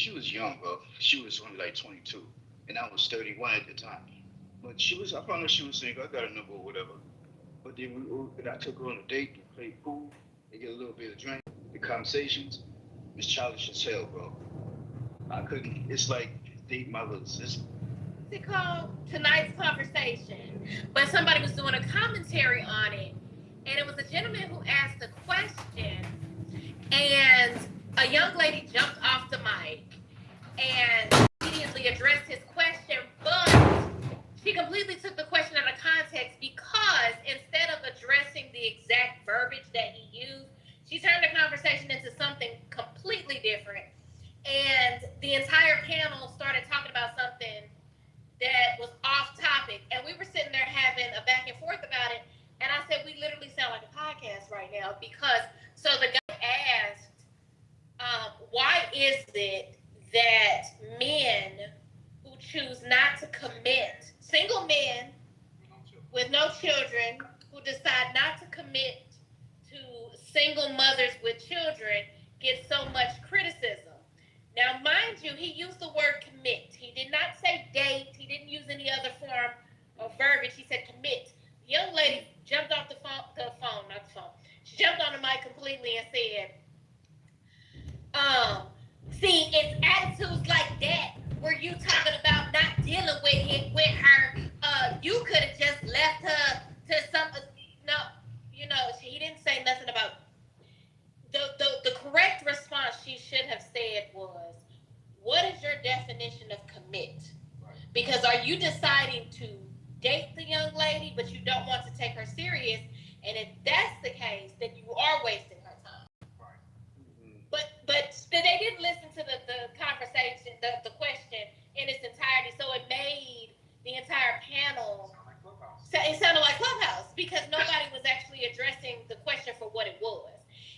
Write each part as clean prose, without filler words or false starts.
she was young, bro. She was only like 22, and I was 31 at the time. But I found out she was single. I got a number or whatever. But then and I took her on a date. We played pool. They get a little bit of drink. The conversations was childish as hell, bro. I couldn't. It's like dating my little sister. It called Tonight's Conversation, but somebody was doing a commentary on it, and it was a gentleman who asked a question, and a young lady jumped off the mic and immediately addressed his question, but she completely took the question out of context because instead of addressing the exact verbiage that he used, she turned the conversation into something completely different, and the entire panel started talking about something that was off topic, and we were sitting there having a back and forth about it, and I said, we literally sound like a podcast right now, because, so the guy asked, why is it that men who choose not to commit, single men with no children, who decide not to commit to single mothers with children, get so much criticism? Now, mind you, he used the word commit. He did not say date. He didn't use any other form of verbiage. He said commit. The young lady jumped off the phone. She jumped on the mic completely and said, see, it's attitudes like that where you talking about not dealing with her. You could have just left her to some, no, he didn't say nothing about the correct response she should have said was, what is your definition of commit? Because are you deciding to date the young lady, but you don't want to take her serious? And if that's the case, then you are wasting her time. But they didn't listen to the conversation, the question in its entirety. So it made the entire panel, it sounded like Clubhouse, because nobody was actually addressing the question for what it was.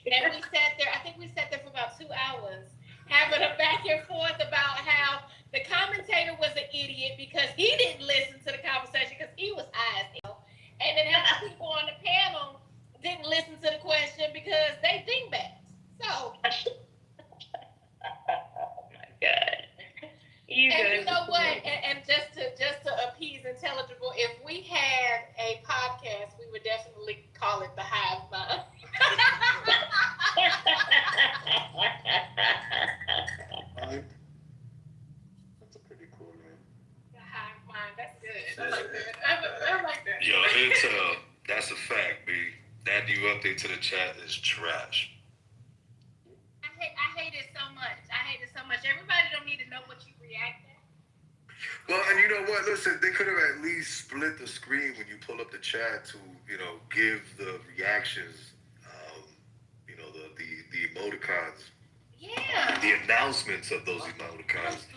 And we sat there, I think we sat there for about 2 hours having a back and forth about how the commentator was an idiot because he didn't listen to the conversation because he was high as hell. And then other people on the panel didn't listen to the question because they dingbats. So. Oh my God. You know what? And just to appease intelligible, if we had a podcast, we would definitely call it the Hive Mind. That's a pretty cool name. The Hive Mind. That's good. I like that. Yo, Intel, that's a fact, B. That new update to the chat is trash. I hate it so much. Everybody don't need to know what you react to. Well, and you know what? Listen, they could have at least split the screen when you pull up the chat to, give the reactions, the emoticons. Yeah. The announcements of those emoticons.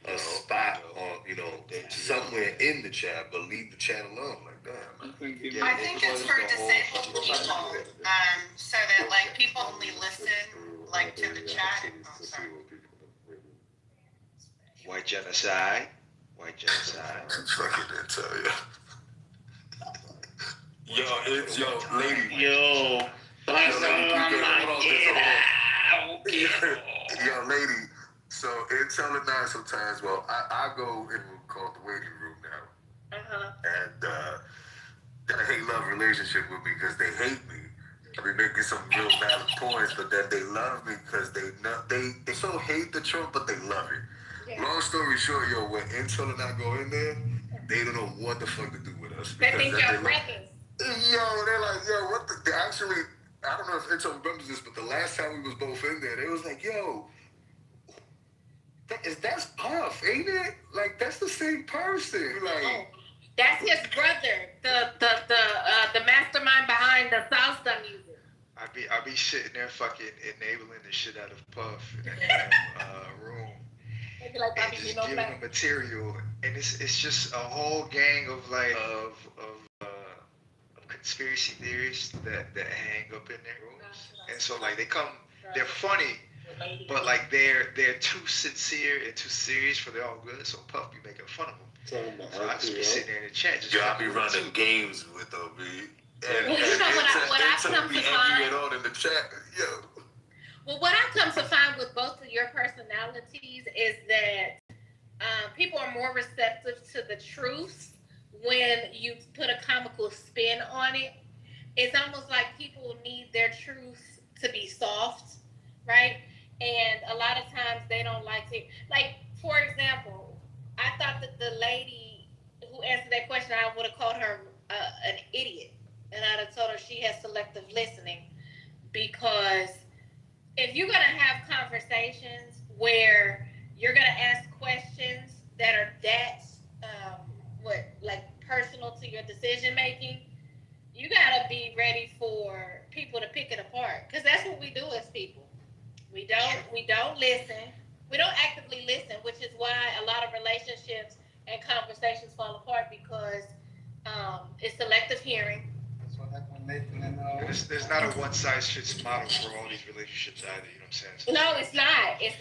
A spot on, somewhere in the chat, but leave the chat alone. Like, damn. I think it's for disabled people, so that people only listen to the chat. Oh, sorry. White genocide. Fucking Intel, yeah. Lady. Yo. Yo, lady. So Intel and I sometimes, I go in what's called the waiting room now. And they hate love relationship with me because they hate me. I be making some real valid points, but then they love me because they so hate the Trump, but they love it. Yeah. Long story short, when Intel and I go in there, they don't know what the fuck to do with us. They think you're brothers. They're like, what the... They actually, I don't know if Intel remembers this, but the last time we was both in there, they was like, that's Puff, ain't it? Like, that's the same person. Like, that's his brother, the mastermind behind the salsa music. I be sitting there fucking enabling the shit out of Puff in that room. Like, and just giving them material, and it's just a whole gang of conspiracy theorists that hang up in their rooms, and so they're funny, but they're too sincere and too serious for their own good. So Puff be making fun of them. So I just be sitting there in the chat, I be running games with OB. And what I come to find on in the chat, Well, what I come to find with both of your personalities personalities is that people are more receptive to the truth when you put a comical spin on it. It's almost like people need their truth to be soft, right? And a lot of times they don't like to. Like, for example, I thought that the lady who answered that question, I would have called her an idiot. And I'd have told her she has selective listening. Because if you're going to have conversations where you're going to ask questions that are that, personal to your decision making, you got to be ready for people to pick it apart. Because that's what we do as people. We don't listen. We don't actively listen, which is why a lot of relationships and conversations fall apart because it's selective hearing. That's what happened with Nathan and There's not a one size fits model for all these relationships either. You know what I'm saying? No, it's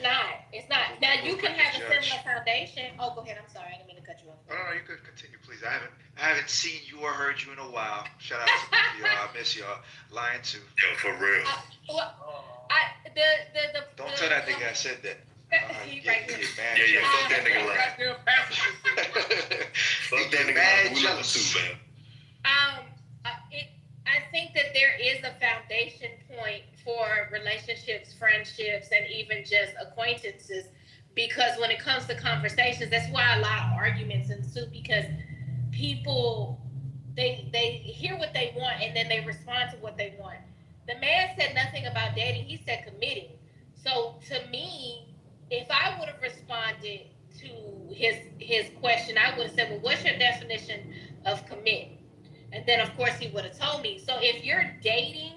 not. Now you can have a similar foundation. Oh, go ahead. I'm sorry. I didn't mean to cut you off. No, you could continue, please. I haven't seen you or heard you in a while. Shout out to y'all. I miss y'all. Lying too. Yo, for real. Don't tell that nigga I said that. He right here. Yeah, fuck that nigga lie. Fuck that nigga lie. We love him too, man. I think that there is a foundation point for relationships, friendships, and even just acquaintances. Because when it comes to conversations, that's why a lot of arguments ensue. Because people, they hear what they want and then they respond to what they want. The man said nothing about dating. He said committing. So to me, if I would have responded to his question, I would have said, well, what's your definition of commit? And then, of course, he would have told me. So if you're dating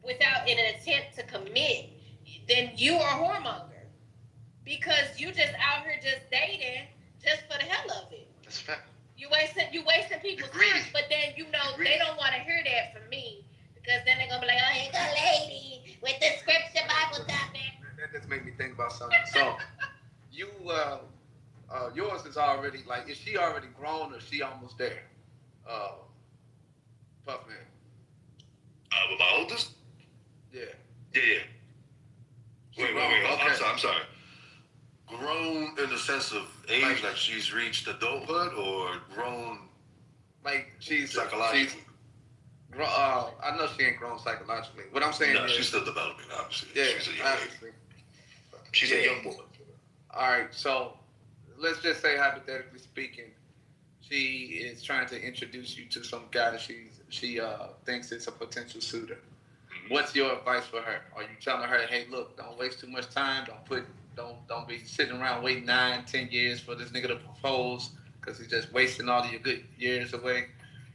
without an attempt to commit, then you are a whoremonger. Because you just out here just dating just for the hell of it. That's a fact. You wasting people's time, but then they don't want to hear that from me. Because then they're going to be like, oh, here's a lady with the scripture Bible topic. That just made me think about something. So, you, yours is already, like, is she already grown or is she almost there? Puffman. With my oldest? Yeah. Yeah. Wait. Okay. I'm sorry. Grown in the sense of age, like she's reached adulthood, or grown Like, she's psychologically? I know she ain't grown psychologically. What I'm saying No, is, she's still developing, obviously. yeah, She's a young lady. obviously. She's a young boy. All right, so let's just say, hypothetically speaking, she is trying to introduce you to some guy that she thinks is a potential suitor. Mm-hmm. What's your advice for her? Are you telling her, hey, look, don't waste too much time. Don't be sitting around waiting 9-10 years for this nigga to propose because he's just wasting all of your good years away?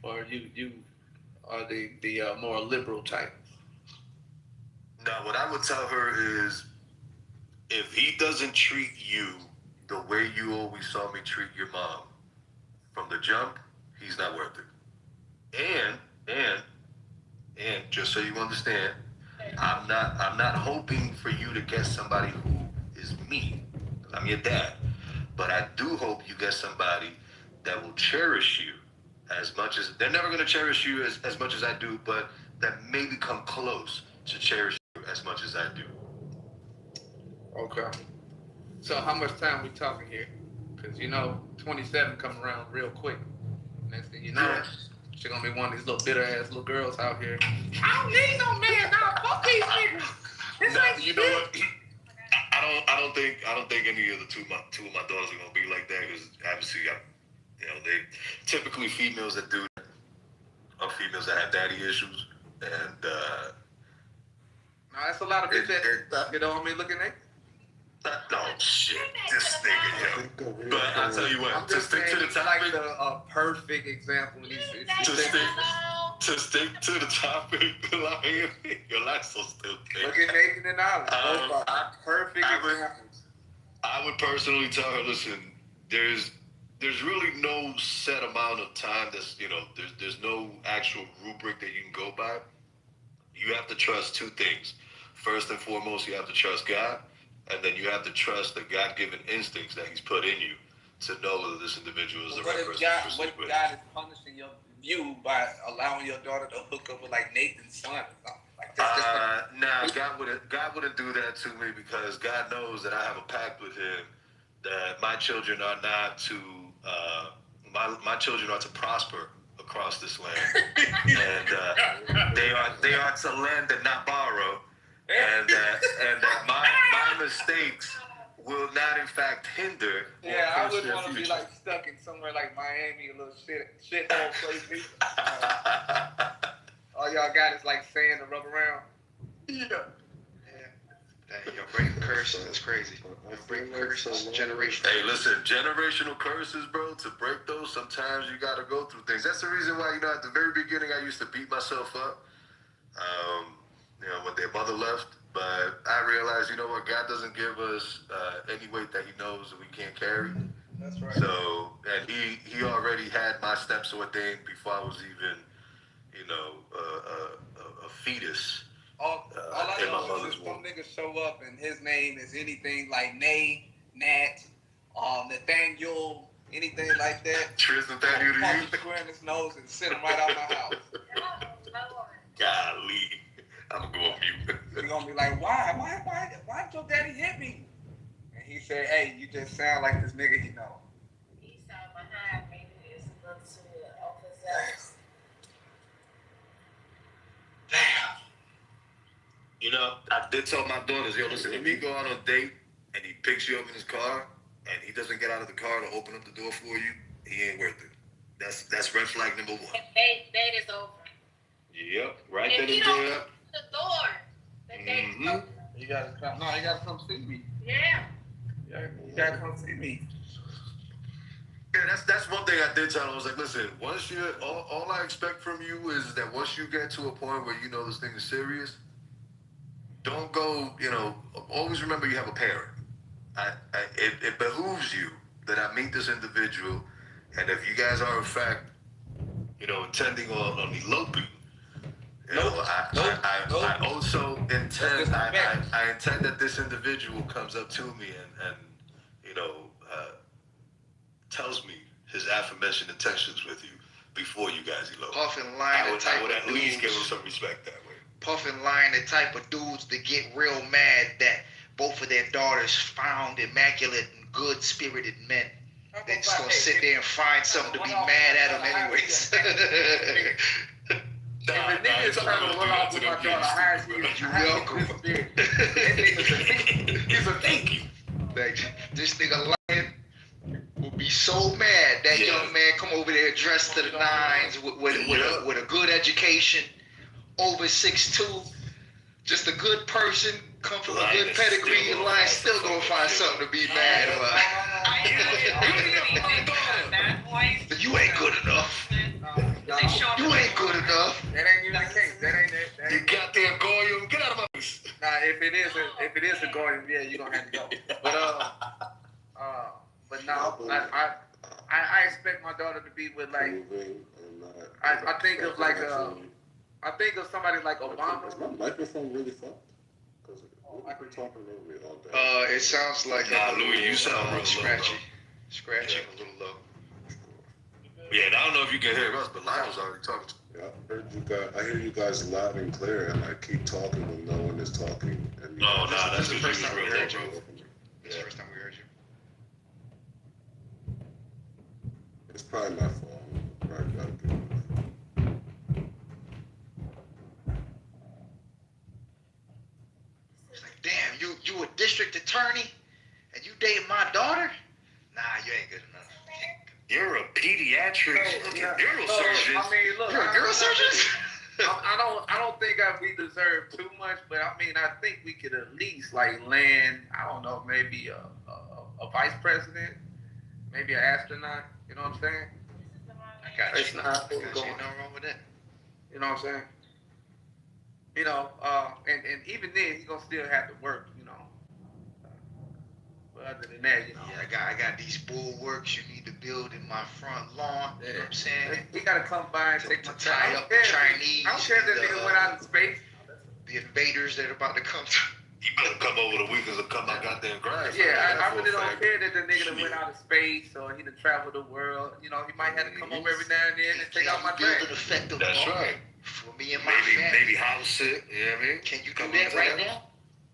Or you are the more liberal type? Now, what I would tell her is, if he doesn't treat you the way you always saw me treat your mom from the jump, he's not worth it. And just so you understand, I'm not hoping for you to get somebody who is me. I'm your dad. But I do hope you get somebody that will cherish you as much as, they're never going to cherish you as much as I do, but that maybe come close to cherish you as much as I do. Okay. So how much time we talking here? Because 27 come around real quick. Next thing you know, she's gonna be one of these little bitter ass little girls out here. I don't need no man now. Fuck these niggas. No, you know what? I don't think any of the two of my daughters are gonna be like that, because obviously, they typically females that do are females that have daddy issues, and no, that's a lot of bitch that looking at. No shit, this nigga, yo. But I'll tell you what, to stick to the topic, like a perfect example. to stick to the topic, your life's so stupid. Look at Nathan and Alex. Perfect examples. I would personally tell her, listen, there's really no set amount of time that's, there's no actual rubric that you can go by. You have to trust two things. First and foremost, you have to trust God, and then you have to trust the God-given instincts that He's put in you to know whether this individual is the right person to proceed with. God is punishing you by allowing your daughter to hook up with like Nathan's son or something? Like, Nah, God wouldn't do that to me because God knows that I have a pact with Him that my children are not to my children are to prosper across this land, and they are to lend and not borrow, and that my mistakes will not in fact hinder. Yeah, I wouldn't want to be like stuck in somewhere like Miami, a little shithole place. All y'all got is like sand to rub around. Yeah. Dang, you're breaking curses. That's crazy. You're breaking curses. Generational. Hey, listen, generational curses, bro. To break those, sometimes you got to go through things. That's the reason why, at the very beginning, I used to beat myself up. When their mother left. But I realized, God doesn't give us any weight that He knows that we can't carry. That's right. So, and He already had my steps ordained before I was even, a fetus. All I know is if some nigga show up and his name is anything like Nay, Nat, Nathaniel, anything like that. Tris Nathaniel to you? Punch the square in his nose and send him right out my house. Golly. I'm going to go on mute. You're going to be like, why did your daddy hit me? And he said, hey, you just sound like this nigga he know. He sound behind me. It's a little too overzealous. Damn. I did tell my daughters, listen, if you go out on a date and he picks you up in his car and he doesn't get out of the car to open up the door for you, he ain't worth it. That's red flag number one. Date is over. Yep, right if then he and don't there. open the door, the date is over. You gotta come see me. Yeah. You gotta come see me. Yeah, that's one thing I did tell him. I was like, listen, once all I expect from you is that once you get to a point where you know this thing is serious, don't go, always remember you have a parent. It behooves you that I meet this individual, and if you guys are in fact, intending on eloping, I also intend, I intend that this individual comes up to me and tells me his aforementioned intentions with you before you guys elope. Puff and line I would at least give him dudes. some respect that way. Puff and line the type of dudes that get real mad that both of their daughters found immaculate and good-spirited men. They're just gonna sit there and find something to be mad at them anyways. If a nigga trying to run off with my daughter, how is he? You welcome. He's a thank you. Like, this nigga Lion will be so mad that young man come over there dressed to the nines with a good education, over 6'2", just a good person, come from a good pedigree. Lion still gonna find something to be mad about. You ain't good enough. You ain't good enough. That ain't even the case. That ain't it. You goddamn Goyim, get out of my face. Nah, if it is a Goyim, yeah, you gonna have to go. But no, I expect my daughter to be with like. I think of like I think of somebody like Obama. Is my microphone really fucked? Because we're talking over me all day. It sounds like Louis, you sound real scratchy, a little low. Yeah, and I don't know if you can hear us, but Lionel's already talking to me. Yeah, I hear you guys loud and clear, and I keep talking when no one is talking. And That's the first time we real heard you. bro. This is the first time we heard you. It's probably my fault. Probably gotta do it. It's like, damn, you a district attorney, and you dating my daughter? Nah, you ain't good enough. You're a pediatric neurosurgeon. I mean, look, You're a neurosurgeon? I don't think we deserve too much, but I mean, I think we could at least like land. I don't know, maybe a vice president, maybe an astronaut. You know what I'm saying? I got you. It's not I got you. going. Nothing wrong with that. You know what I'm saying? And even then, he's gonna still have to work. But other than that, Yeah, I got these bulwarks you need to build in my front lawn. You know what I'm saying? he gotta come by and To take my tie up the Chinese. I don't care if that nigga went out in space. The invaders that are about to come. You better come over the weekends and cut my goddamn grass. Yeah, I really don't care that the nigga that went out in space or he done traveled the world. He might have to come over every now and then and take out my Build trash. an effective That's bunker right. for me and my Maybe family. house sit. You know what I mean? Can you do Come that into right that. now?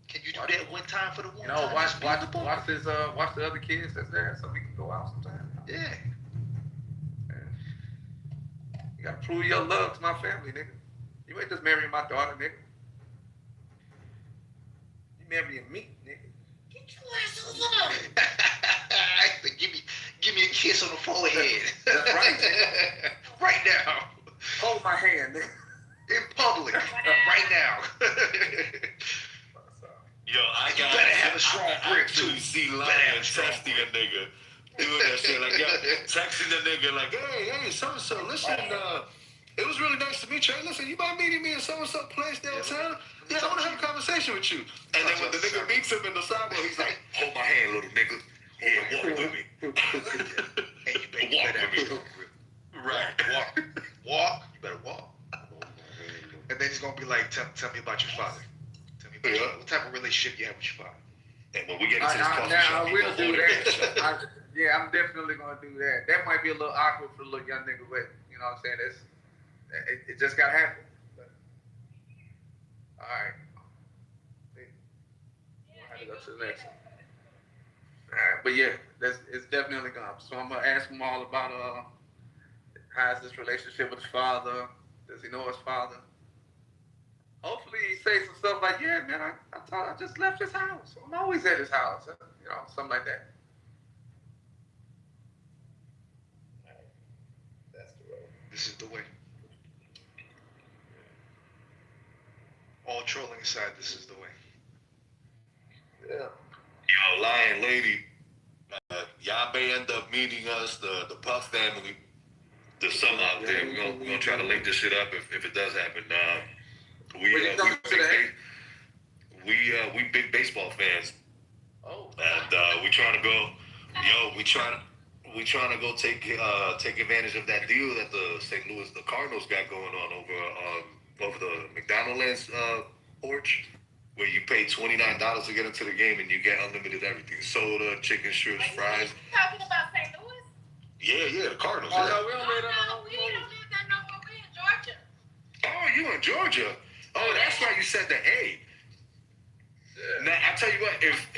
Can you do that one time for the one You know, time? watch the other kids that's there, so we can go out sometime. Yeah. You gotta prove your love to my family, nigga. You ain't just marrying my daughter, nigga. You marrying me, nigga. Get your ass on. give me a kiss on the forehead. That's right, nigga. Right now. Hold my hand, nigga. In public. Right now. Yo, I You better have a strong grip, too. See Better Lion have a strong texting a nigga, doing that shit like, yo, texting the nigga like, hey, so and so, listen, it was really nice to meet you. Hey, listen, you mind meeting me in so and so place downtown? Yeah, I want to have a conversation with you. And then when the nigga meets him in the sidewalk, he's like, hold my hand, little nigga. Yeah, walk with me. And you better have a strong grip. Right. Walk. You better walk. And then he's gonna be like, tell me about your father. Tell me about what type of relationship you have with your father. And when we get into this coffee shop, I will do that. Yeah, I'm definitely gonna do that. That might be a little awkward for the little young nigga, but you know what I'm saying? It just gotta happen. But, all right. We'll have to go to the next one. All right, but yeah, it's definitely gone. So I'm gonna ask him all about how's this relationship with his father? Does he know his father? Hopefully he says some stuff like, yeah, man, I just left his house. I'm always at his house. You know, something like that. That's the road. This is the way. All trolling aside, this is the way. Yeah. yo, Lion Lady, y'all may end up meeting us, the Puff family, this summer out there. We're gonna try to link this shit up if it does happen. We big baseball fans, Oh. and we trying to go. Yo, we trying to go take advantage of that deal that the Cardinals got going on over the McDonald's porch, where you pay $29 to get into the game and you get unlimited everything: soda, chicken strips, fries. You talking about St. Louis? Yeah, the Cardinals. Oh, Yeah. no, we don't live No, we don't live there no more. We in Georgia. Oh, you in Georgia? Oh, that's why you said the A. Yeah. Now I tell you what, if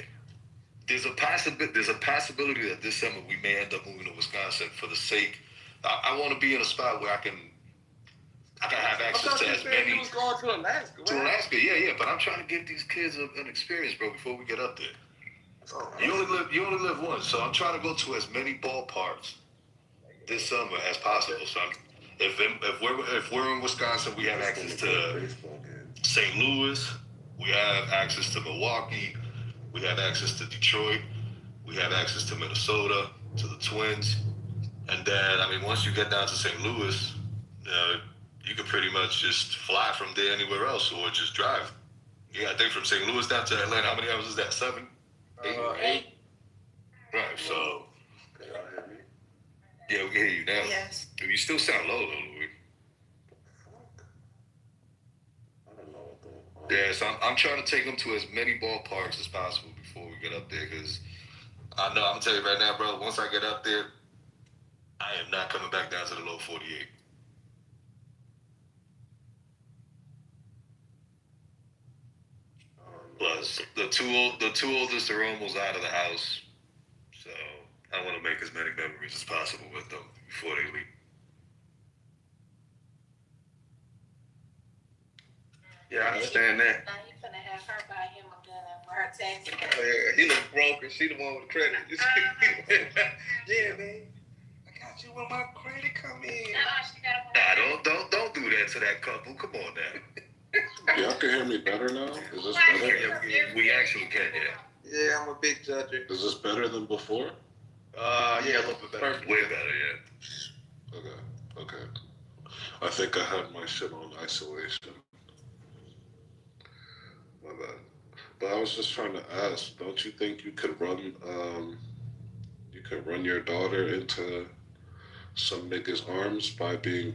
there's a possibility that this summer we may end up moving to Wisconsin for the sake. I want to be in a spot where I can have access to as many. You was going to Alaska. To Alaska, yeah, but I'm trying to give these kids an experience, bro, before we get up there. Oh, You only live once, so I'm trying to go to as many ballparks this summer as possible. So if we're in Wisconsin, we have access to St. Louis, we have access to Milwaukee, we have access to Detroit, we have access to Minnesota, to the Twins, and then once you get down to St. Louis, you can pretty much just fly from there anywhere else or just drive. Yeah, I think from St. Louis down to Atlanta, how many hours is that? 7? 8. Right, so. Yeah, we can hear you now. Yes. You still sound low, though, Louis. Yeah, so I'm trying to take them to as many ballparks as possible before we get up there, because I know, I'm going to tell you right now, bro, once I get up there, I am not coming back down to the low 48. Plus, the two oldest are almost out of the house, so I want to make as many memories as possible with them before they leave. Yeah, I understand that. Now you finna have her buy him a gun for her taxes. Yeah, he look broke and she the one with the credit. Yeah, man. I got you when my credit come in. She got Nah, don't do that to that couple. Come on now. Y'all can hear me better now? Is this better? Yeah, we actually can, yeah. Yeah, I'm a big judger. Is this better than before? Yeah, a little bit better. Way better, yeah. Okay. I think I had my shit on isolation. My bad. But I was just trying to ask, don't you think you could run your daughter into some niggas' arms by being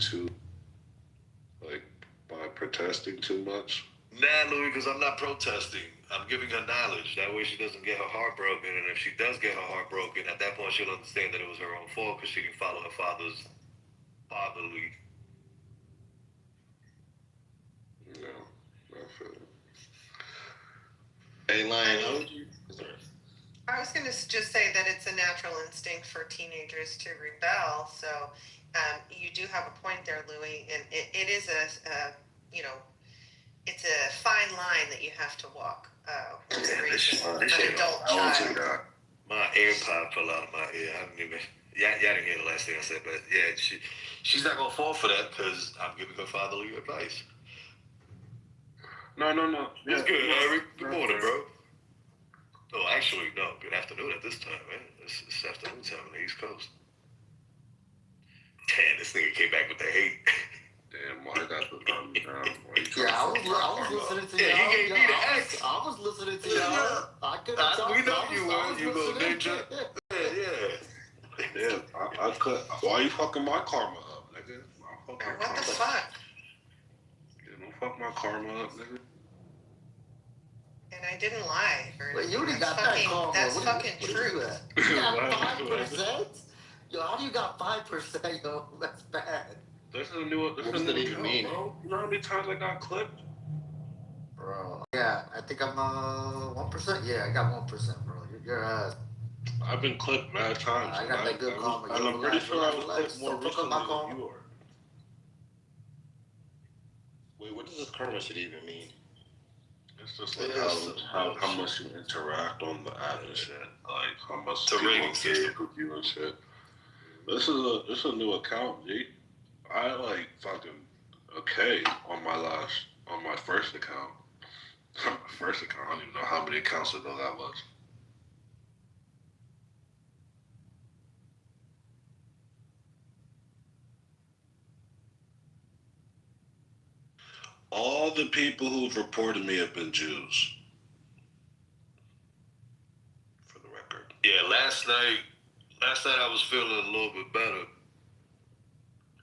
by protesting too much? Nah, Louis, because I'm not protesting. I'm giving her knowledge. That way she doesn't get her heart broken. And if she does get her heart broken, at that point she'll understand that it was her own fault because she didn't follow her father's fatherly Hey, Lion, how would you? I was going to just say that it's a natural instinct for teenagers to rebel. So you do have a point there, Louis, and it is it's a fine line that you have to walk. Raising an adult child. My AirPod fell out of my ear. I didn't even. Y'all didn't hear the last thing I said, but yeah, she's not gonna fall for that because I'm giving her fatherly advice. No. It's good, Eric. Good morning, bro. No, actually, no. Good afternoon at this time, man. It's afternoon time on the East Coast. Damn, this nigga came back with the hate. Damn, why got the thumb down? Yeah, I was listening to y'all. Yeah, he gave me the X. I was listening to y'all. I couldn't We know you were. You little ninja. Yeah. Damn, I cut. Why you fucking my karma up, nigga? What the fuck? Yeah, don't fuck my karma up, nigga. And I didn't lie. Well, you already got that karma. That's fucking true. You got 5%? Yo, how do you got 5%? Yo, that's bad. This is a new. What does that even mean? Bro. You know how many times I got clipped? Bro. Yeah, I think I'm 1%. Yeah, I got 1%, bro. You're I've been clipped mad times. I got that good karma. And I'm pretty sure I was clipped more Don't fuck recently up my than karma. you are. Wait, what does this karma shit even mean? It's just like how much you interact on the app and shit. Like how much The rating people system. engage with you and shit. This is a new account, G. I like fucking okay on my first account. My first account, I don't even know how many accounts ago that was. All the people who've reported me have been Jews. For the record. Yeah, last night I was feeling a little bit better.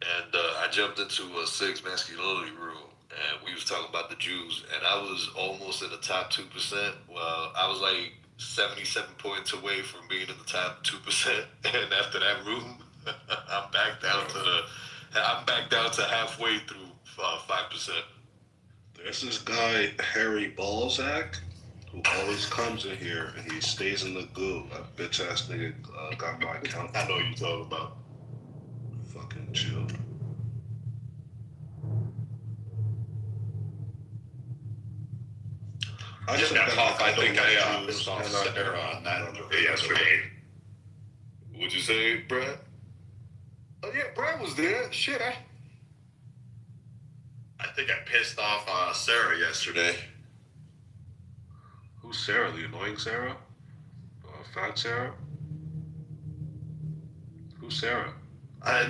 And I jumped into a Six masculinity room, and we was talking about the Jews, and I was almost in the top 2%. Well, I was like 77 points away from being in the top 2%. And after that room, I'm back down to halfway through 5%. There's this guy, Harry Balzac, who always comes in here and he stays in the goo. That bitch ass nigga got my account. I know what you're talking about. Fucking Jew. I just got off. I think I Jews pissed off and I- Sarah on that yesterday. What'd you say, Brad? Oh yeah, Brad was there. Shit, I think I pissed off Sarah yesterday. Who's Sarah? The annoying Sarah? Fat Sarah? Who's Sarah?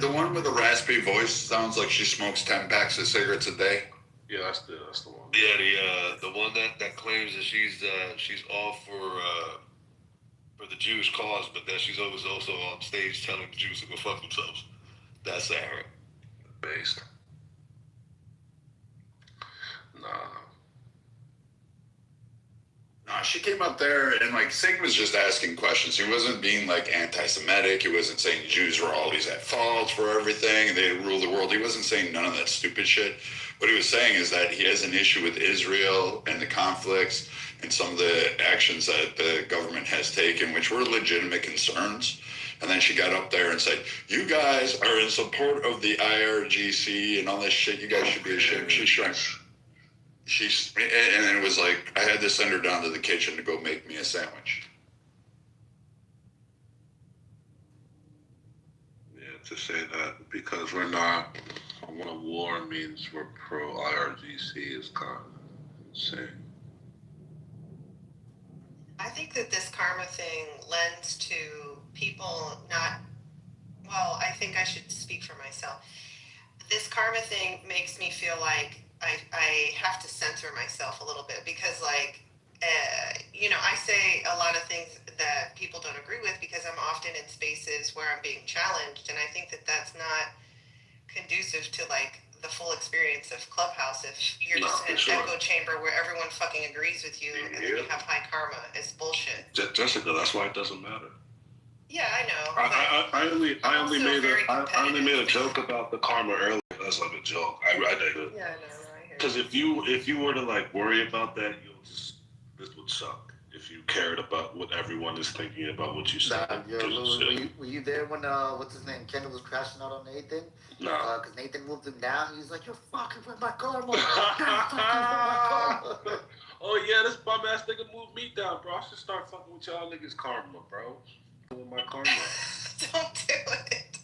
The one with the raspy voice sounds like she smokes 10 packs of cigarettes a day. Yeah, that's the one. Yeah, the one that claims that she's all for the Jewish cause, but that she's always also on stage telling the Jews to go fuck themselves. That's Sarah. Based. Nah. Nah, she came up there and like Sig was just asking questions. He wasn't being like anti-Semitic. He wasn't saying Jews were always at fault for everything and they rule the world. He wasn't saying none of that stupid shit. What he was saying is that he has an issue with Israel and the conflicts and some of the actions that the government has taken, which were legitimate concerns. And then she got up there and said, "You guys are in support of the IRGC and all this shit. You guys should be ashamed." And it was like, I had to send her down to the kitchen to go make me a sandwich. Yeah, to say that because we're not on a war means we're pro IRGC is kind of insane. I think that this karma thing lends to people not, well, I think I should speak for myself. This karma thing makes me feel like I have to censor myself a little bit because, like, I say a lot of things that people don't agree with because I'm often in spaces where I'm being challenged, and I think that that's not conducive to, like, the full experience of Clubhouse. If you're just in an echo chamber where everyone fucking agrees with you and then you have high karma, it's bullshit. Jessica, that's why it doesn't matter. Yeah, I know. I only made a joke about the karma earlier. That's like a joke. I did it. Yeah, I know. I hear Because if you were to like worry about that, this would suck. if you cared about what everyone is thinking about what you said. Nah, yo, Louis, were you there when what's his name, Kendall was crashing out on Nathan? Nah. Because Nathan moved him down. He was like, "You're fucking with my car, motherfucker. You're fucking with my car." Oh yeah, this bum ass nigga moved me down, bro. I should start fucking with y'all niggas karma, bro. With my karma. Don't do it.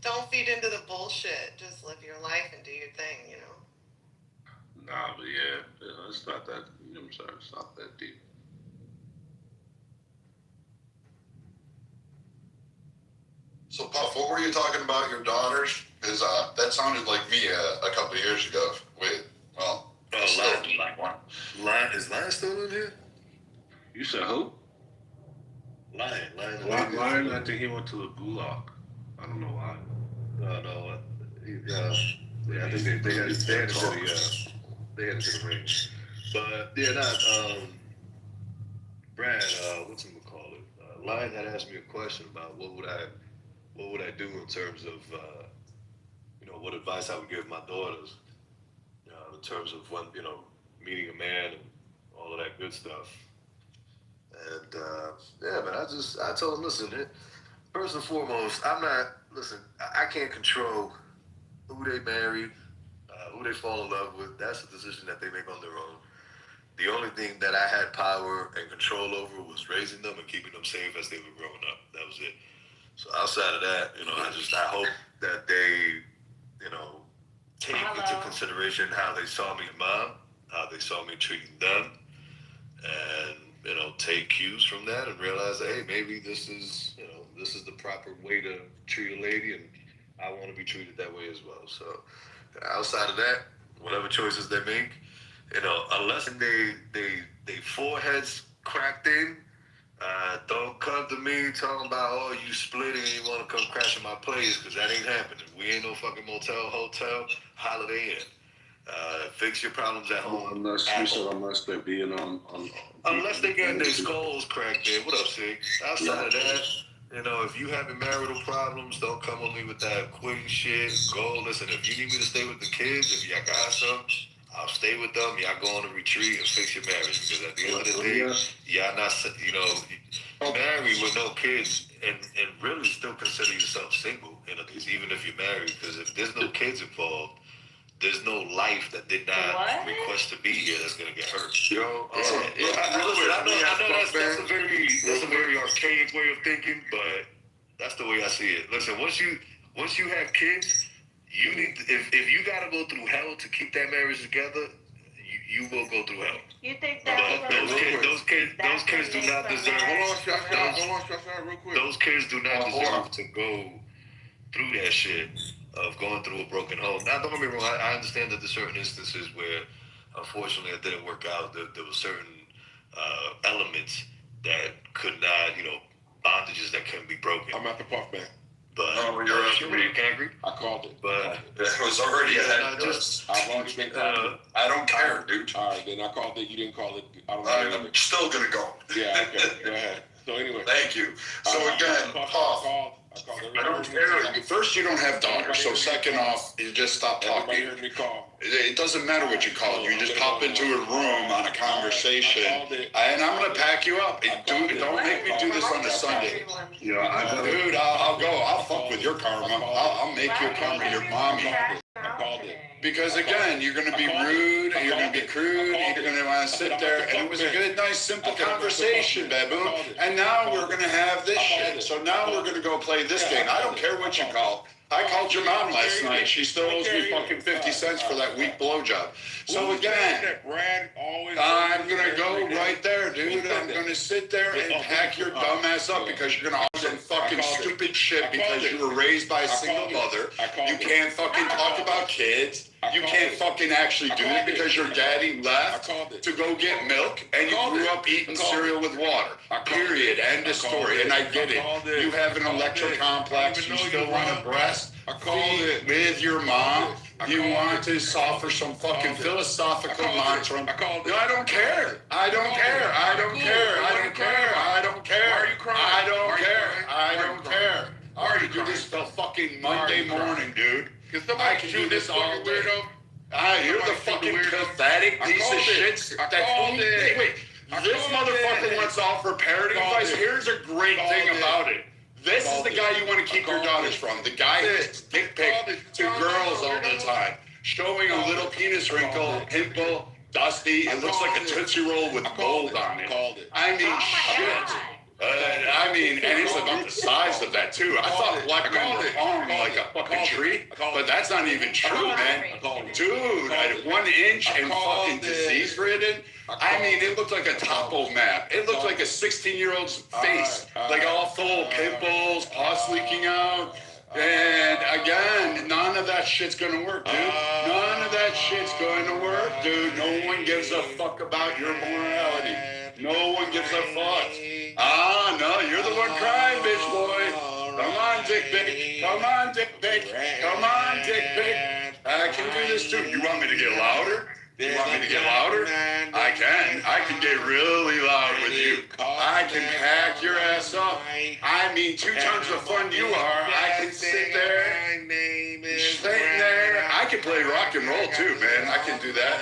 Don't feed into the bullshit. Just live your life and do your thing, you know? Nah, but yeah, it's not that, you know what I'm saying? It's not that deep. So, Puff, what were you talking about your daughters? Because that sounded like me a couple of years ago. Is Lion still in here? You said who? Lion, I think he went to the gulag. I don't know why. No. I think they had to the ring. But yeah, Brad, whatchamacallit? Lion had asked me a question about what would I do in terms of what advice I would give my daughters in terms of when meeting a man and all of that good stuff. And I told him, listen, first and foremost, I can't control who they marry, who they fall in love with. That's a decision that they make on their own. The only thing that I had power and control over was raising them and keeping them safe as they were growing up. That was it. So outside of that, I hope that they, take into consideration how they saw me, mom, how they saw me treating them, and take cues from that and realize that, hey, maybe this is the proper way to treat a lady, and I want to be treated that way as well. So outside of that, whatever choices they make, unless they foreheads cracked in, don't come to me talking about, oh, you split and you want to come crash in my place, because that ain't happening. We ain't no fucking motel, hotel, Holiday Inn. Fix your problems at home. Unless they're being on unless they getting their skulls cracked in. What up, Sig? Outside of that, if you having marital problems, don't come on me with that quitting shit. Go, listen, if you need me to stay with the kids, if y'all got some, I'll stay with them. Y'all go on a retreat and fix your marriage. Because at the end of the day, y'all not, married with no kids and really still consider yourself single, even if you're married. Because if there's no kids involved, there's no life that did not request to be here that's gonna get hurt. I know that's a very archaic way of thinking, but that's the way I see it. Listen, once you have kids, you need to, if you gotta go through hell to keep that marriage together, you will go through hell. You think But those kids do not deserve. Those kids do not deserve to go through that shit of going through a broken home. Now, don't get me wrong. I understand that there's certain instances where, unfortunately, it didn't work out. There were certain elements that could not, bondages that couldn't be broken. I'm at the Puff, man. But you're angry. I called it. But it was already ahead. I've already been called it. I don't care, dude. All right, then I called it. You didn't call it. I'm still gonna go. Yeah, okay. Go ahead. So anyway. Thank you. So again, Puff. I don't care. First, you don't have daughters. So second off, you just stop talking. Everybody heard me call. It doesn't matter what you call. You just pop into a room on a conversation, and I'm gonna pack you up. Dude, don't make me do this on a Sunday. Dude, I'll go. I'll fuck with your karma. I'll make your karma your mommy. I called it. Because again, you're gonna be rude, you're gonna be crude, you're gonna want to sit there, and it was a good, nice, simple conversation, baboon. And now we're gonna have this shit. So now we're gonna go play this game. I don't care what you call. I called your mom last night. She still owes me fucking 50 cents for that weak blowjob. So again, I'm gonna go right there, dude. I'm gonna sit there and pack your dumb ass up because you're gonna some fucking stupid shit because you were raised by a single mother. You can't fucking talk about kids. You can't fucking actually do it because your daddy left to go get milk and you grew up eating cereal with water. Period. End of story. And I get it. You have an electro complex. You still want a breast feed with your mom. You want to offer some fucking philosophical mantra. I don't care. I don't care. I don't care. I don't care. I don't care. I don't care. I don't care. I already do this till fucking Monday morning, dude. I can do this all day. You're the fucking pathetic piece of shit. Wait, This motherfucker wants to offer parenting advice. Here's a great thing about it. This is the guy you want to keep your daughters from. The guy who's dick pic to girls all the time, showing a little penis wrinkle, pimple, dusty. It looks like a Tootsie Roll with gold on it. I mean, shit. And it's about the size of that too. I thought black men were hung like a fucking tree, but that's not even true, man. Dude, at 1 inch and fucking disease-ridden. I mean, it looked like a topo map. It looked like a 16-year-old's face, like all full of pimples, pus leaking out. And again, none of that shit's gonna work, dude. None of that shit's going to work, dude. No one gives a fuck about your morality. No one gives a fuck. No, you're the one crying, bitch boy. Come on, dick pic. Come on, dick pic. Come on, dick pic. I can do this too. You want me to get louder? You want me to get louder? I can. I can get really loud with you. I can pack your ass up. I mean, 2 times the fun you are. I can sit there. Sitting there. I can play rock and roll too, man. I can do that.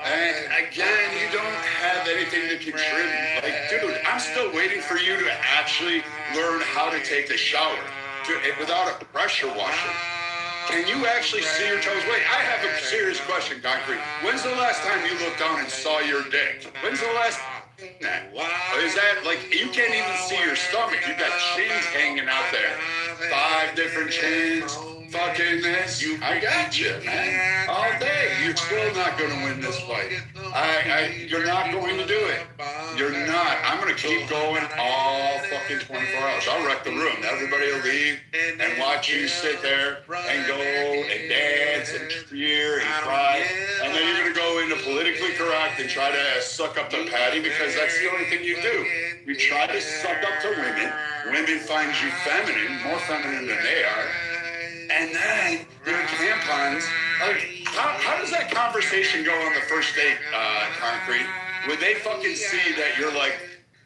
And again, you don't have anything to contribute. Like, dude, I'm still waiting for you to actually learn how to take a shower without a pressure washer. Can you actually see your toes? Wait, I have a serious question, Concrete. When's the last time you looked down and saw your dick? When's the last Is that like, you can't even see your stomach. You got chins hanging out there. 5 different chins. Fucking this. I got you, man. All day. You're still not going to win this fight. You're not going to do it. You're not. I'm going to keep going all fucking 24 hours. I'll wreck the room. Everybody will leave and watch you sit there and go and dance and cheer and cry. And then you're going to go into politically correct and try to suck up the patty because that's the only thing you do. You try to suck up to women. Women find you feminine, more feminine than they are. And then your tampons. Like, how does that conversation go on the first date, Concrete? Would they fucking see that you're like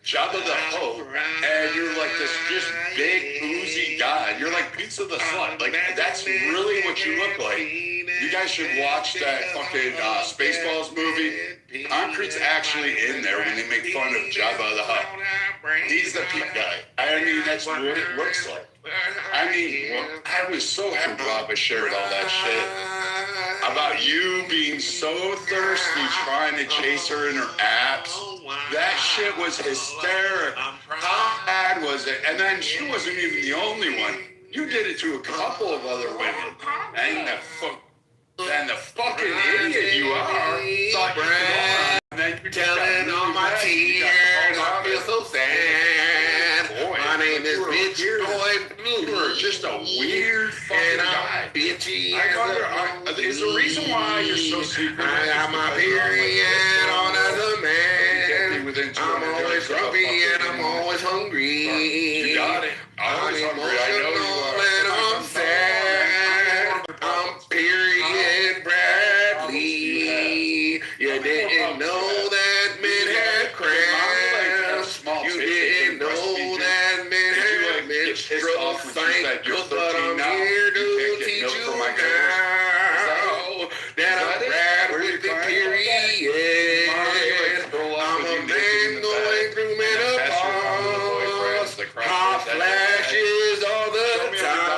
Jabba the Hutt and you're like this just big boozy guy? You're like Pizza the Slut. Like, that's really what you look like. You guys should watch that fucking Spaceballs movie. Concrete's actually in there when they make fun of Jabba the Hutt. He's the peak guy. I mean, that's what it looks like. I mean, I was so happy Baba shared all that shit about you being so thirsty trying to chase her in her apps. That shit was hysterical. How bad was it? And then she wasn't even the only one. You did it to a couple of other women. And the fucking idiot you are thought you could. And then you telling all my tears, I feel so sad. Boy, my name is Bitch Boy Blue. You're just a weird fucking guy. Bitchy. Is the reason why you're so secret? I got my period on as a man. I'm always grumpy and I'm always hungry. You got it. I'm always hungry. I know you are. And I'm sad. I'm period Bradley. You didn't know that men had cramps. You didn't know that men had menstrual cycles. But I'm here to teach you now that I'm Brad with the period. I'm a man going through menopause. Hot flashes all the time.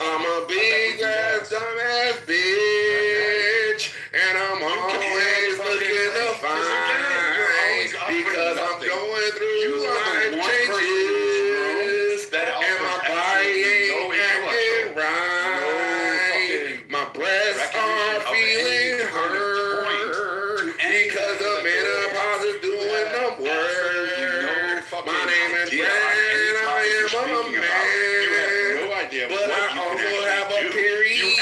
I'm a big ass dumbass bitch, and I'm always looking to find because I'm going through life changes, and my body ain't acting right. My breasts are feeling hurt because the menopause is doing the work. My name is Brad, and I am a man, but I also have a period,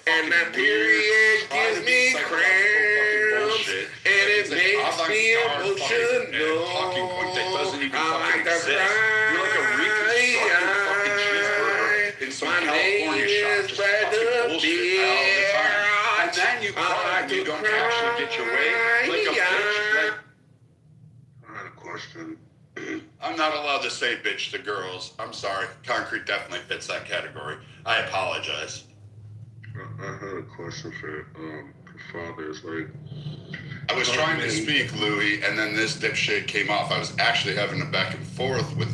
and that period gives me cramps, and it makes me emotional. I like to cry. My name is Brad the Bear. And then you cry and you don't actually get your way. Like a bitch. I had a question. I'm not allowed to say bitch to girls. I'm sorry. Concrete definitely fits that category. I apologize. I had a question for father. It's like I was trying to speak, Louis, and then this dipshit came off. I was actually having a back and forth with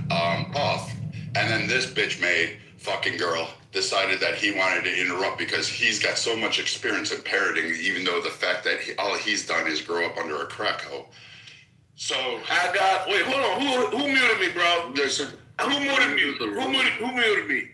Puff, and then this bitch made fucking girl decided that he wanted to interrupt because he's got so much experience in parroting, even though the fact that all he's done is grow up under a crack hoe. So wait, hold on. Who muted me, bro? Listen, Who muted me? Who muted me?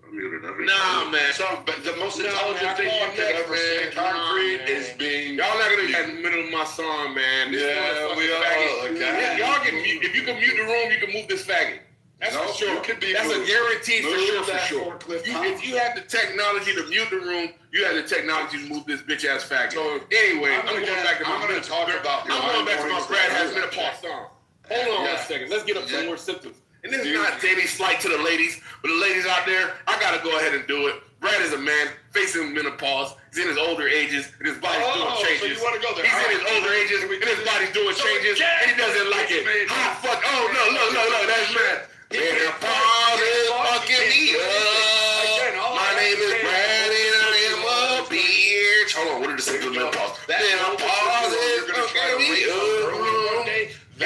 I muted everything. Nah, man. so, but the most intelligent thing you could ever say, concrete, is being. Y'all not gonna get in the middle of my song, man. This Yeah, we are. faggot. Okay. Y'all can mute. If you can mute the room, you can move this faggot. That's No, for sure. you could be That's moved. a guarantee for Move sure. that For sure. forklift If you had the technology to mute the room, you had the technology to move this bitch ass faggot. So, anyway, I'm I'm going back to my. gonna talk about. I'm going back to my Brad has been a part. pause song. Hold on Yeah. a second. Let's get up some Yeah. more symptoms. And this is Dude. not any slight to the ladies, but the ladies out there, I gotta go ahead and do it. Brad is a man facing menopause. He's in his older ages, and his body's doing changes. So you want to go there? He's All in right. his older ages, and his body's doing So changes, again, and he doesn't like it. made Hot fuck. Oh, no, that's mad. Menopause is fucking me up. My name is Brad, and I am a bitch. Hold on, what are the symptoms of menopause? Menopause is fucking me up.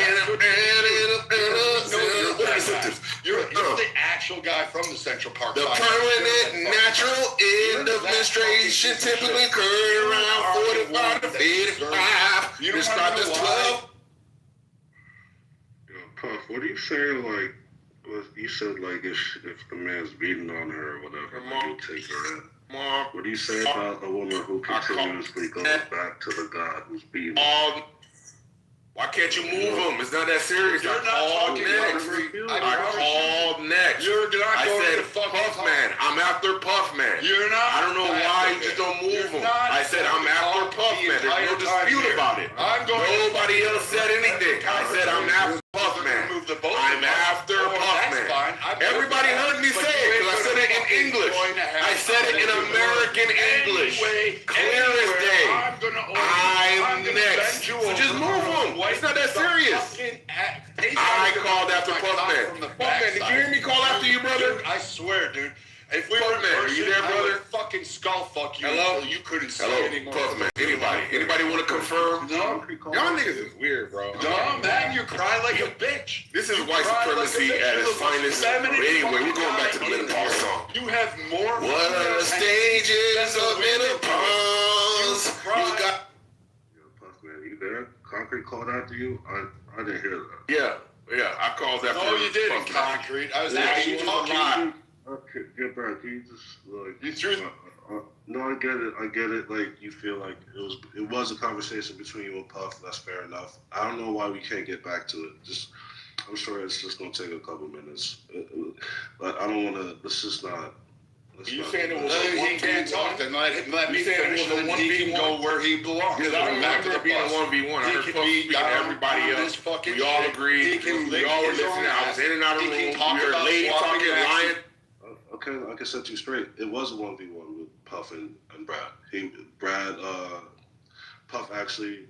What are the symptoms? You're the actual guy from the Central Park. The side. permanent natural end of menstruation typically occurs around 45 to 55. You don't Described wanna as know 12. Yo, Puff, what do you say, like, you said, like, if the man's beating on her or whatever, you take her in. Mom, What do you say about a woman who continuously goes back to the guy who's beating her? why can't you move him? It's not that serious. You're I not called talking next. about I called next. You're not I going said to fucking Puff talk. Man. I'm after Puff Man. You're not. I don't know why you just don't move him. I said I'm after Puff Man. There's no dispute about it. I'm going. Nobody else said anything. I said I'm after Puff Man. Move the both. I'm after Puff Man. Everybody heard me say it because I said it in English. I said it in American English. Clear as day. I'm next. So just move him. It's not that serious. I called after Puff Man. Puff Man, did you hear me call after you, brother? Dude, I swear, dude. If we Puff were in Man, person, you there, I would brother? fucking skull fuck you Hello? until you couldn't say Hello, anymore. Puff Man. Anybody want to confirm? No. Y'all niggas is weird, bro. No, man, you cry like a bitch. This is white supremacy at its finest. But anyway, we're going back to the menopause song. You have more. What are the stages of menopause? You got. Yo, Puff, man, you there? Concrete called after you? I didn't hear that. Yeah, I called after. No, you didn't, Puff Man. concrete. I was Yeah, actually you talking. lied. Okay, get back. Can you just, like... You threw. No, I get it. Like, you feel like it was a conversation between you and Puff. That's fair enough. I don't know why we can't get back to it. I'm sure it's just gonna take a couple minutes. But I don't want to. Let's just not. You saying it was a He can't 1v1? talk. Then let me You saying it finish, was a and then he can 1v1? go where he belongs. Because I don't Back to remember the it being a bus. 1v1. I He heard can Puff be speaking to down everybody on else. this fucking We all shit. agreed. He can lick We all were his own listening. I was ass. in and out of He the can room. talk We heard about lady swapping talking, vaccines. lying. Okay, like I said to you straight, it was a 1v1 with Puff and Brad. Puff actually,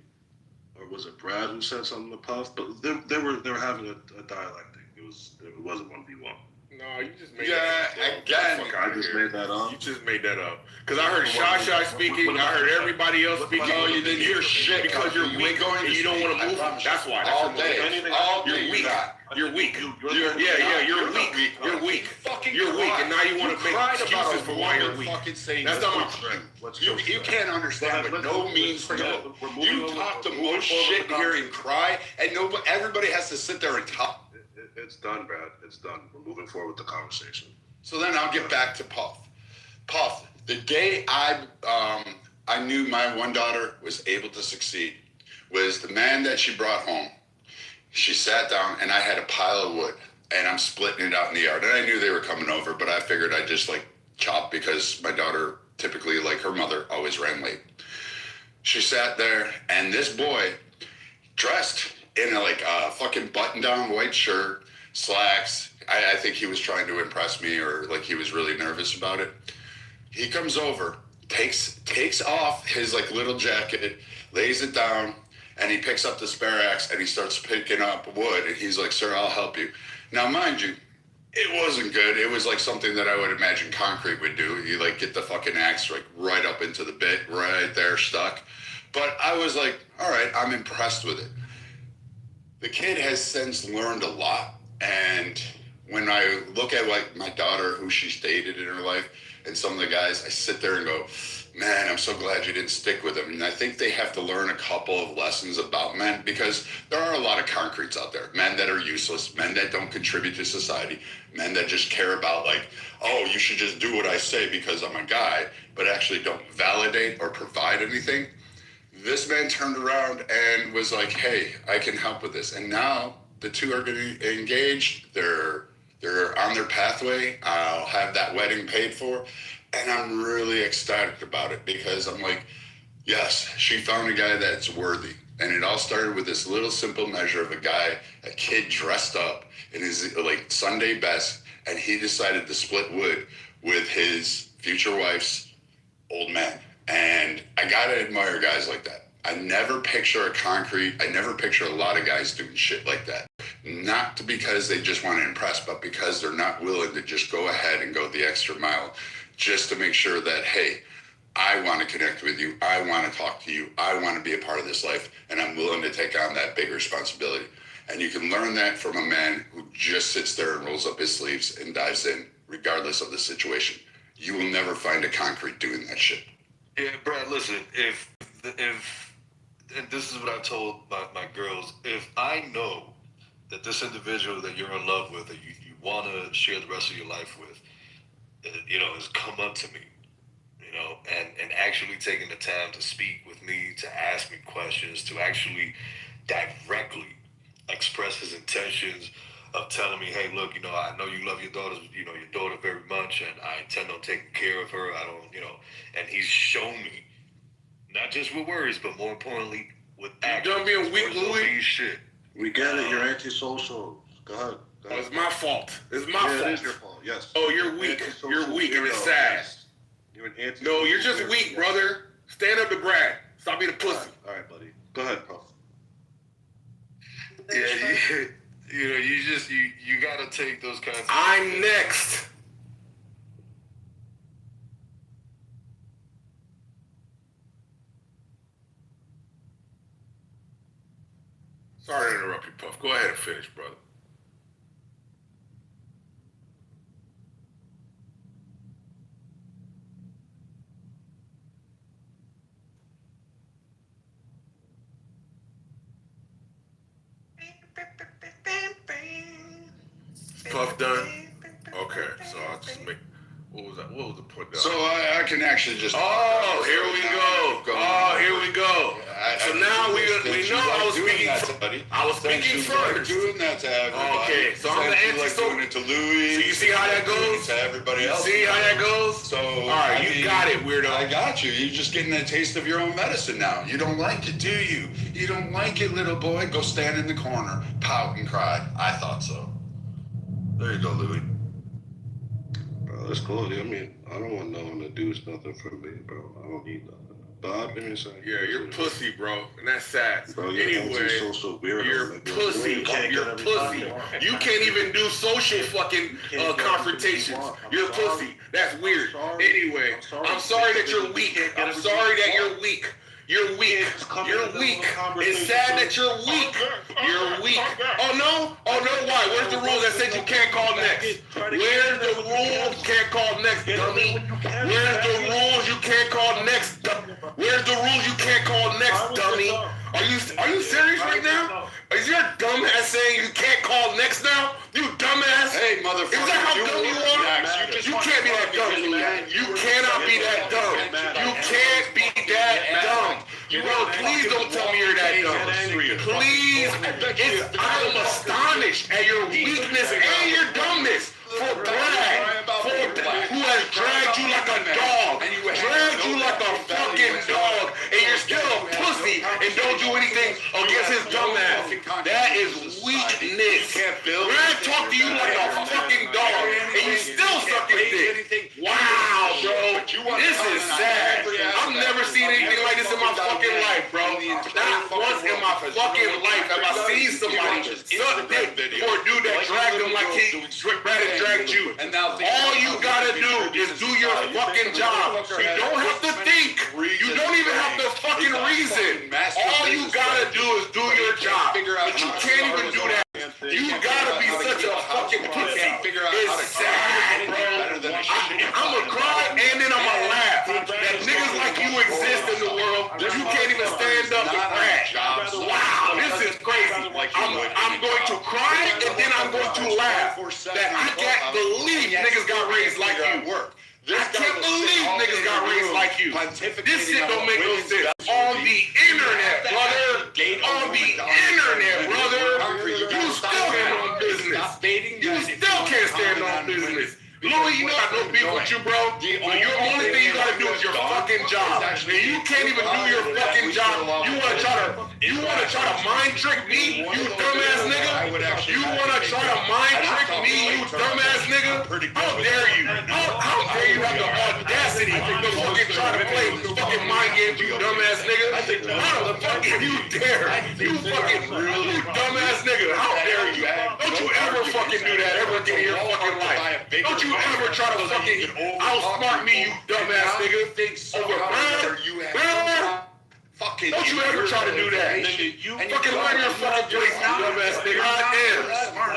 or was it Brad who said something to Puff? But they were having a dialectic. It wasn't 1v1. No, you just made Yeah, that up. again. Get the fuck I outta just here. made that up. You just made that up. Because I heard Shasha speaking. I heard everybody else speaking. No, you didn't hear shit. Because you're You weak ain't going and to you don't want to speak. move. I promise you. That's why. All That's your day. motivation. All You're day weak. you got. You're weak. You're You're weak. You're weak. Fucking You're weak, and now you want to make cried about excuses a for why you're woman weak. fucking saying That's this not my string. Let's You can't understand what no means no. You talk the most shit here and cry, and everybody has to sit there and talk. It's done, Brad. It's done. We're moving forward with the conversation. So then I'll get back to Puff. Puff, the day I knew my one daughter was able to succeed was the man that she brought home. She sat down and I had a pile of wood and I'm splitting it out in the yard. And I knew they were coming over, but I figured I'd just like chop because my daughter typically, like her mother, always ran late. She sat there and this boy dressed in a fucking button-down white shirt, slacks. I think he was trying to impress me or like he was really nervous about it. He comes over, takes off his like little jacket, lays it down, and he picks up the spare axe and he starts picking up wood and he's like, "Sir, I'll help you." Now, mind you, It wasn't good. It was like something that I would imagine concrete would do. You like get the fucking axe like right up into the bit, right there, stuck. But I was like, all right, I'm impressed with it. The kid has since learned a lot, and when I look at like my daughter, who she's dated in her life, and some of the guys, I sit there and go, man, I'm so glad you didn't stick with them. And I think they have to learn a couple of lessons about men, because there are a lot of concretes out there. Men that are useless, men that don't contribute to society, men that just care about like, oh, you should just do what I say because I'm a guy, but actually don't validate or provide anything. This man turned around and was like, hey, I can help with this. And now the two are getting engaged. They're on their pathway. I'll have that wedding paid for. And I'm really ecstatic about it, because I'm like, yes, she found a guy that's worthy. And it all started with this little simple measure of a kid dressed up in his like Sunday best. And he decided to split wood with his future wife's old man. And I gotta admire guys like that. I never picture a lot of guys doing shit like that. Not because they just want to impress, but because they're not willing to just go ahead and go the extra mile just to make sure that, hey, I want to connect with you. I want to talk to you. I want to be a part of this life, and I'm willing to take on that big responsibility. And you can learn that from a man who just sits there and rolls up his sleeves and dives in, regardless of the situation. You will never find a concrete doing that shit. Yeah, Brad, listen, if and this is what I told my girls, if I know that this individual that you're in love with, that you want to share the rest of your life with, has come up to me, and actually taking the time to speak with me, to ask me questions, to actually directly express his intentions of telling me, hey, look, I know you love your daughter, your daughter very much, and I intend on taking care of her. I don't, and he's shown me, not just with words, but more importantly, with actions. Don't be a weak Louis. Shit. We get it. You're antisocial. Go ahead. Oh, it's my fault. It's my fault. It is your fault. Yes. Oh, you're weak. You're weak, and it's sad. You're an antisocial. No, you're just weak, brother. Stand up to Brad. Stop being a pussy. All right, buddy. Go ahead, Puff. Yeah, you gotta take those kinds of... I'm next. Sorry to interrupt you, Puff. Go ahead and finish, brother. Puff done? Okay, so I'll just make... What was the point there? So I can actually just... Oh, here we go. Oh, here we go. So now we know I was speaking. I was speaking first. Doing that to everybody. Okay, so I'm the anti-social. Doing it to Louis. So you see how that goes? To everybody else. See how that goes? So all right, you got it, weirdo. I got you. You're just getting a taste of your own medicine now. You don't like it, do you? You don't like it, little boy. Go stand in the corner, pout and cry. I thought so. There you go, Louis. Bro, that's cool. I mean, I don't want no one to do nothing for me, bro. I don't need nothing. Bob, let me say. Yeah, you're pussy, bro, and that's sad. Bro, anyway, you're pussy. You're pussy. You can't even do social fucking confrontations. You're pussy. That's weird. Anyway, I'm sorry that you're weak. I'm sorry that you're weak. You're weak. You're weak. It's sad that you're weak. You're weak. Oh no? Oh no, why? Where's the rule that said you can't call next? Where's the rule you can't call next, dummy? Where's the rules you can't call next, dummy? Where's the rules you can't call next, dummy? Are you serious right now? Is your dumbass saying you can't call next now? You dumbass. Hey, motherfucker. Is that how dumb you are? You can't be that dumb. You cannot be that dumb. You can't be that dumb. Bro, please don't tell me you're that dumb. Please. I'm astonished at your weakness and your dumbness. For Brad, who has dragged you like a dog, dragged you like a fucking dog, and you're still a pussy and don't do anything against his dumb ass. That is weakness. Brad talked to you like a fucking dog, and you still suck his dick. Wow, bro. This is sad. I've never seen anything like this in my fucking life, bro. Not once in my fucking life have I seen somebody suck dick for a dude that dragged him like he dragged you. All you gotta do is do your fucking job. You don't have to think. You don't even have to fucking reason. All you gotta do is do your job. But you can't even do that. You gotta be such a fucking pussy. It's sad, bro. I'ma cry and then I'ma laugh. That niggas like you exist in the world, but you can't even stand up and brag. Wow, this is crazy. I'm going to cry and then I'm going to laugh. That I can't believe niggas got raised like you. I can't believe niggas got raised like you. This shit don't make no sense. On the internet, brother. On the internet, brother. You still can't on business. You still can't stand on business. Louis, you know I no beef with you, bro. But your only thing you gotta do is your fucking job. And you can't even do your fucking job. You wanna try to mind trick me, you dumbass nigga? You wanna try to mind trick me, you dumbass nigga? How dare you? How dare you have the audacity to fucking try to play fucking mind games, you dumbass nigga? How the fuck you dare? You dumbass nigga. How dare you? Don't you ever fucking do that ever again in your fucking life. Don't you ever try to fucking outsmart me, you dumbass nigga. Over Brad. Don't you ever try to do that. You fucking learn your fucking place, you dumbass nigga. I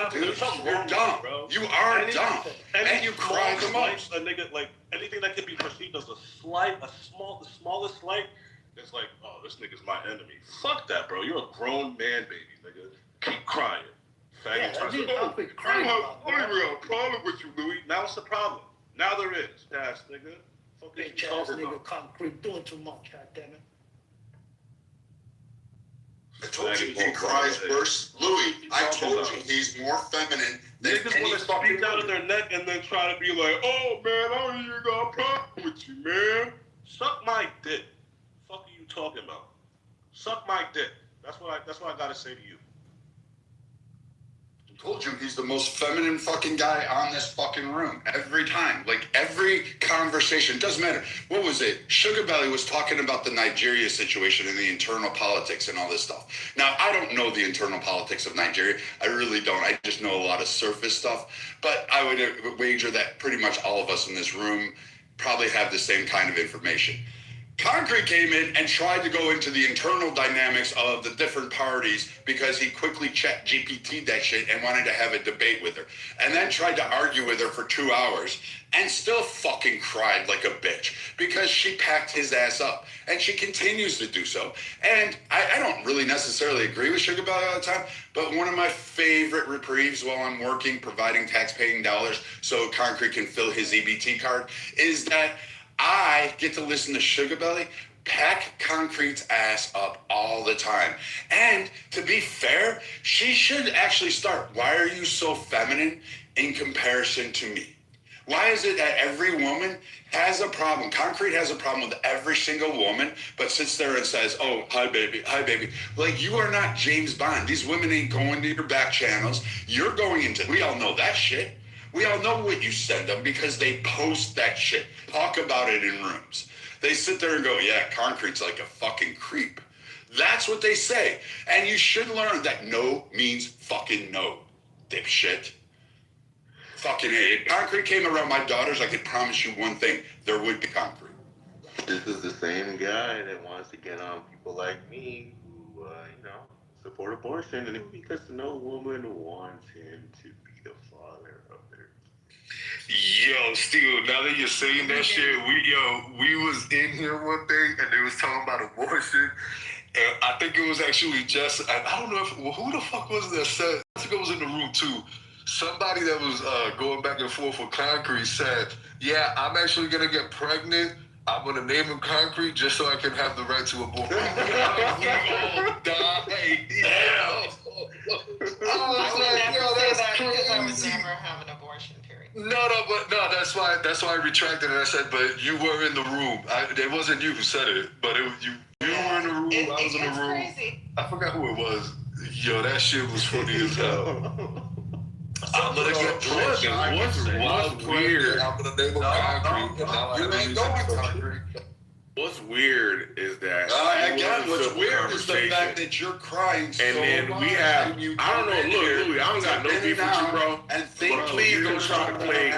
am. Dude, you're dumb. You are dumb. And you cry the most. A nigga, like, anything that can be perceived as the smallest slight, it's like, oh, this nigga's my enemy. Fuck that, bro. You're a grown man, baby, nigga. Keep crying. Faggot. I have a real problem with you, Louis. Now what's the problem? Now there is. Ass nigga. Fuck is you talking nigga about? Concrete doing too much, goddammit. I told you he cries worse. Louis, I told you he's more feminine than Niggas any want to fucking speak out of their neck and then try to be like, oh man, I don't even got a problem with you, man. Suck my dick. Fuck are you talking about? Suck my dick. That's what I gotta say to you. I told you he's the most feminine fucking guy on this fucking room. Every time. Like every conversation. Doesn't matter. What was it? Sugar Belly was talking about the Nigeria situation and the internal politics and all this stuff. Now, I don't know the internal politics of Nigeria. I really don't. I just know a lot of surface stuff. But I would wager that pretty much all of us in this room probably have the same kind of information. Concrete came in and tried to go into the internal dynamics of the different parties because he quickly checked GPT'd that shit and wanted to have a debate with her. And then tried to argue with her for 2 hours and still fucking cried like a bitch because she packed his ass up. And she continues to do so. And I don't really necessarily agree with Sugar Belly all the time, but one of my favorite reprieves while I'm working, providing tax-paying dollars so Concrete can fill his EBT card, is that I get to listen to Sugar Belly pack Concrete's ass up all the time. And to be fair, she should actually start. Why are you so feminine in comparison to me? Why is it that every woman has a problem? Concrete has a problem with every single woman, but sits there and says, oh, hi, baby, hi, baby. Like, you are not James Bond. These women ain't going to your back channels. You're going into, we all know that shit. We all know what you send them because they post that shit. Talk about it in rooms. They sit there and go, yeah, Concrete's like a fucking creep. That's what they say. And you should learn that no means fucking no, dipshit. Fucking A. If Concrete came around my daughters, I could promise you one thing. There would be Concrete. This is the same guy that wants to get on people like me who, support abortion. And because no woman wants him to be the father of their. Yo, Steve, now that you're saying that shit, we was in here one day and they was talking about abortion. And I think it was actually just, I don't know who the fuck was that said, I think it was in the room too. Somebody that was going back and forth with Concrete said, yeah, I'm actually going to get pregnant. I'm going to name him Concrete just so I can have the right to abort. We all die. Yeah. I would never say that because I would never have an abortion, period. No, that's why I retracted it. I said, but you were in the room. It wasn't you who said it, but you were in the room. I was in the room. Crazy. I forgot who it was. Yo, that shit was funny as hell. I'm gonna get pregnant. What's weird? I'm gonna name him Concrete. You ain't going Concrete. What's weird is that again, what's weird is the fact that you're crying so and then much. we have, and you I don't know, look, Louis, I don't got no beef with you, bro. And think But please don't try to play,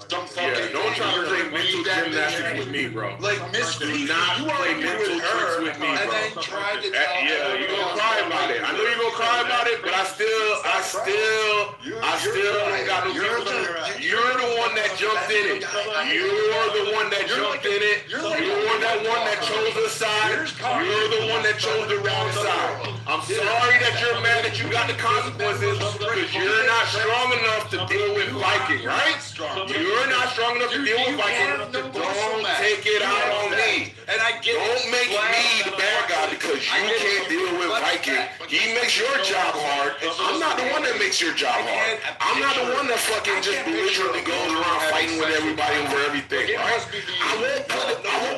some fucking don't try to play mental gymnastics with me, bro. Like Miss Do Fifi, not you play argued mental with tricks her, with me, and bro. then tried to tell Yeah, you're gonna cry about it. I know you're gonna cry about it, but I still don't got no beef with you. You're the one that jumped in it. You're the one that jumped in it. You're that one that chose the side. You're the one that chose the wrong side. I'm sorry that you're mad that you got the consequences because you're not strong enough to deal with Viking, right? You're not strong enough to deal with Viking. Don't take it out on me. And I get Don't make me the bad guy because you can't deal with Viking. He makes your job hard. I'm not the one that makes your job hard. I'm not the one that fucking just belligerently goes around fighting with everybody over everything, right? I won't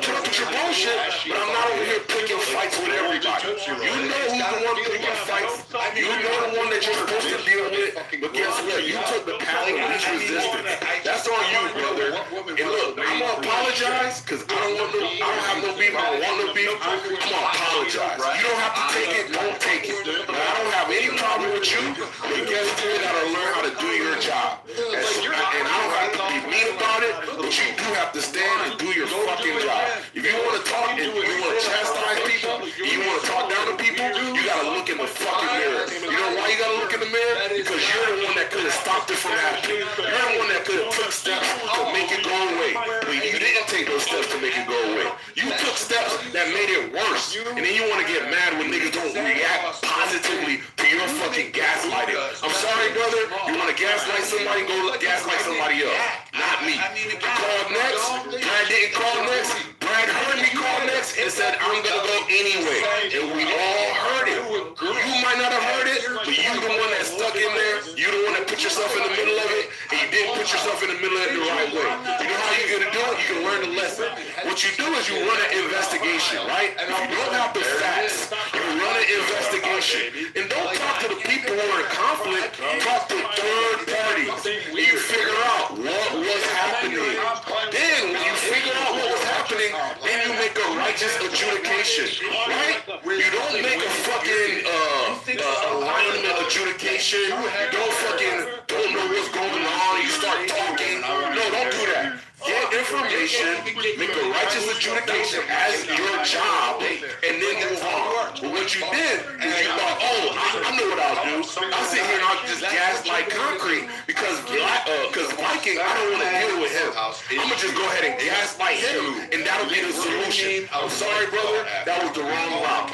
put up with your bullshit, but I'm not over here picking fights with everybody. You know who's the one picking fights. You know the one that you're supposed to deal with. But guess what? You took the path of least resistance. That's on you, brother. And look, I'm gonna apologize because I don't have no beef. I don't want no beef. I'm gonna apologize. You don't have to take it. Don't take it. Now, I don't have any problem with you. But guess what? You gotta learn how to do your job. And I don't have to be mean about it. But you do have to stand and do your fucking job. If you want to talk and you want to chastise people, and you want to talk down to people, you gotta look in the fucking mirror. You know why you gotta look in the mirror? Because you're the one that could have stopped it from happening. You're the one that could have took steps to make it go away. But you didn't take those steps to make it go away. You took steps that made it worse. And then you want to get mad when niggas don't react positively to your fucking gaslighting. I'm sorry, brother. You want to gaslight somebody, go gaslight somebody else. Not me. You called next. Brad didn't call next. Brad heard me call next and said, I'm going to go anyway. And we all heard it. You might not have heard it, but you the one that stuck in there. You the one that put yourself in the middle of it, and you didn't put yourself in the middle of it the right way. You know how you're going to do it? You can learn the lesson. What you do is you run an investigation, right? If you don't have the facts, you run an investigation. And don't talk to the people who are in conflict. Talk to third parties. And you figure out what was happening. Then when you figure out what was happening, then you make a righteous adjudication, right? You don't make a fucking alignment adjudication. You don't know what's going on. You start talking. No, don't do that. Get information, make a righteous adjudication as your job, and then move on. But what you did is you thought, I know what I'll do. I'll sit here and I'll just gaslight concrete because Viking, I don't want to deal with him. I'm going to just go ahead and gaslight him, and that'll be the solution. I'm sorry, brother, that was the wrong route.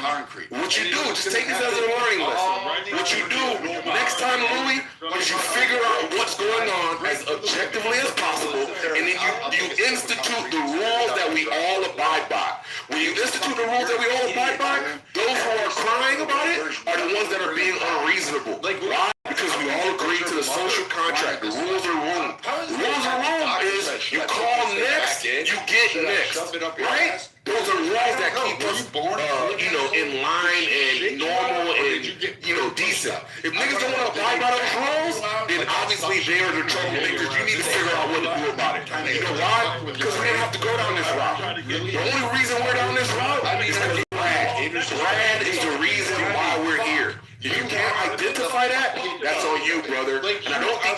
What you do, just take this as a learning lesson. What you do next time, Louis, is you figure out what's going on as objectively as possible, and then you institute the rules that we all abide by. When you institute the rules that we all abide by, those who are crying about it are the ones that are being unreasonable. Why? Because we all agree to the social contract. The rules are room. The rules are room is you call next, you get next. Right? Those are rules that keep us, in line and normal and, decent. If niggas don't want to abide by those rules, then obviously they are the troublemakers. You need to figure out what to do about it. You know why? Because we didn't have to go down this route. The only reason we're down this route is because Brad. Brad is the reason why we're here. If you can't identify that, that's on you, brother. And I don't think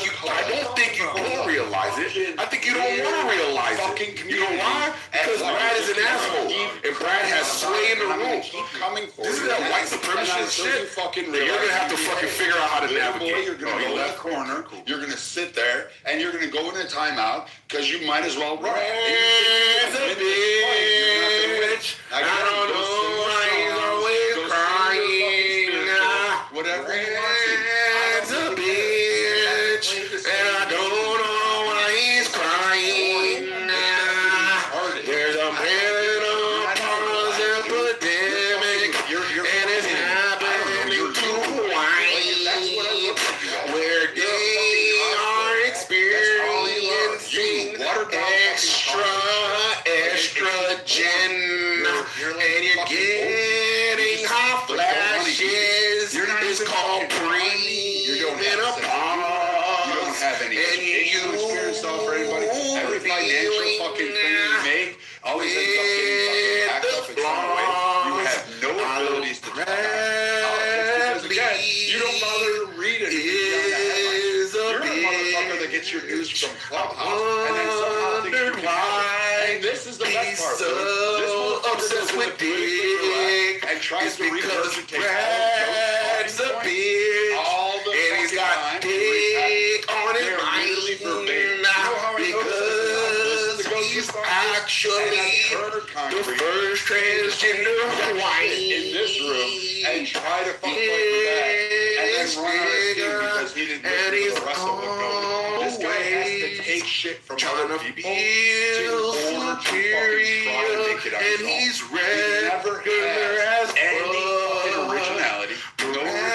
you will realize it. I think you don't want to realize it. You know why? Because Brad is an asshole. And Brad has sway in the room. This is that white supremacist shit that you're going to have to fucking figure out how to navigate. You're going to go in the corner, you're going to sit there, and you're going to go in a timeout because you might as well run. Brad's a bitch. I don't know why he's always crying. Whatever you want to. Brad's a bitch, and I don't know why he's crying. There's a menopause epidemic, and it's happening to white, where they are experiencing extra estrogen, and you're getting hot flashes. It's called pre-menopause. You don't have any educational experience for anybody. Every financial fucking thing you make always ends up getting fucking took some away. You have no abilities to talk about politics because, again, you don't bother to read it. You're a motherfucker that gets your news from Clubhouse and then somehow thinks you can have it. And this is the best part. This motherfucker goes with dick and tries to regurgitate all the fucking time. Dick on his mind. You know how I noticed this? He's actually the first transgender Hawaiian in this room and try to fuck with that and then run out of steam because he didn't listen to the rest of them go. This guy has to take shit from other people in order to fucking try to make it on his own. He's never has any fucking originality, no original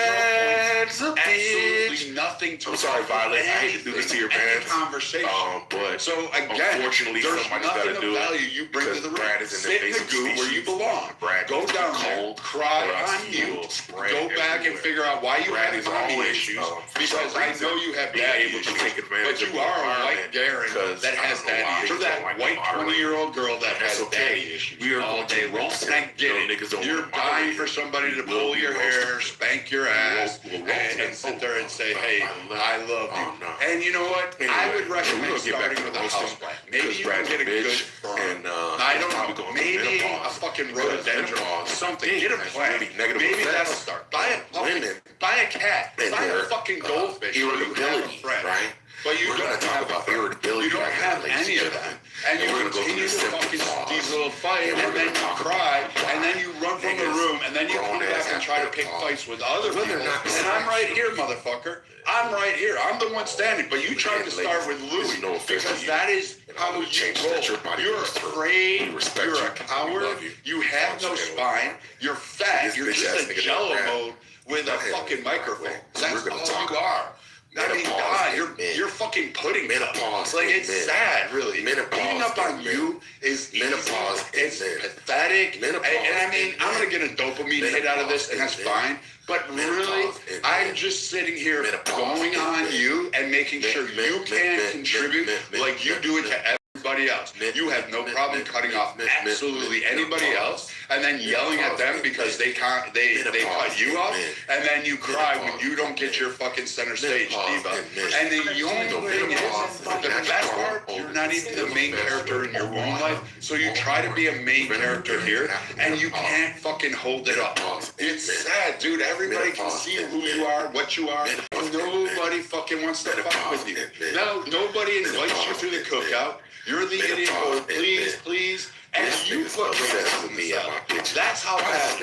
points, absolutely nothing to. I'm sorry, Violet. I hate to do this to your parents. Conversation. But so again, unfortunately, there's somebody's nothing got to do of value it. you bring to the room. Brad is in Sit in the goo where you belong. Go down there, cry on mute, go back and figure out why you have mommy issues. Because I know you have daddy issues, but you are a white Garen that has daddy issues. You're that white 20-year-old girl that has daddy issues all day long. I get it. You're dying for somebody to pull your hair, spank your ass, and sit there and say, hey, I love you. And you know what? I would recommend starting with a houseplant. Maybe you can get a good firm. I don't know. Maybe a fucking rhododendron. Something. Get a plant. Maybe that'll start. Buy a puppy. Buy a cat. Buy a fucking goldfish. Irritability, right? But you don't talk about irritability. You don't have any of that. And you continue to fucking these little fights, and then you cry, and then you run from the room, and then you come back and try to pick fights with other people. And I'm right here, motherfucker. I'm right here. I'm the one standing. But you tried to start with Louis because that is how you roll. You're afraid. You're a coward. You have no spine. You're fat. You're just a jello mode with a fucking microphone. That's all you are. I mean, God, you're fucking pudding menopause. Like, it's sad, really. Beating up on you is menopause. It's pathetic. And I mean, I'm gonna get a dopamine hit out of this, and that's fine. But really, I'm just sitting here going on you and making sure you can contribute like you do it to everybody else. You have no problem cutting off absolutely anybody else and then yelling at them because they cut you off, and then you cry when you don't get your fucking center stage diva. And the only thing is, the best part, you're not even the main character in your own life, so you try to be a main character here, and you can't fucking hold it up. It's sad, dude. Everybody can see who you are, what you are. Nobody fucking wants to fuck with you. No, nobody invites you to the cookout. You're the idiot who please, and you put racism with me out. That's how bad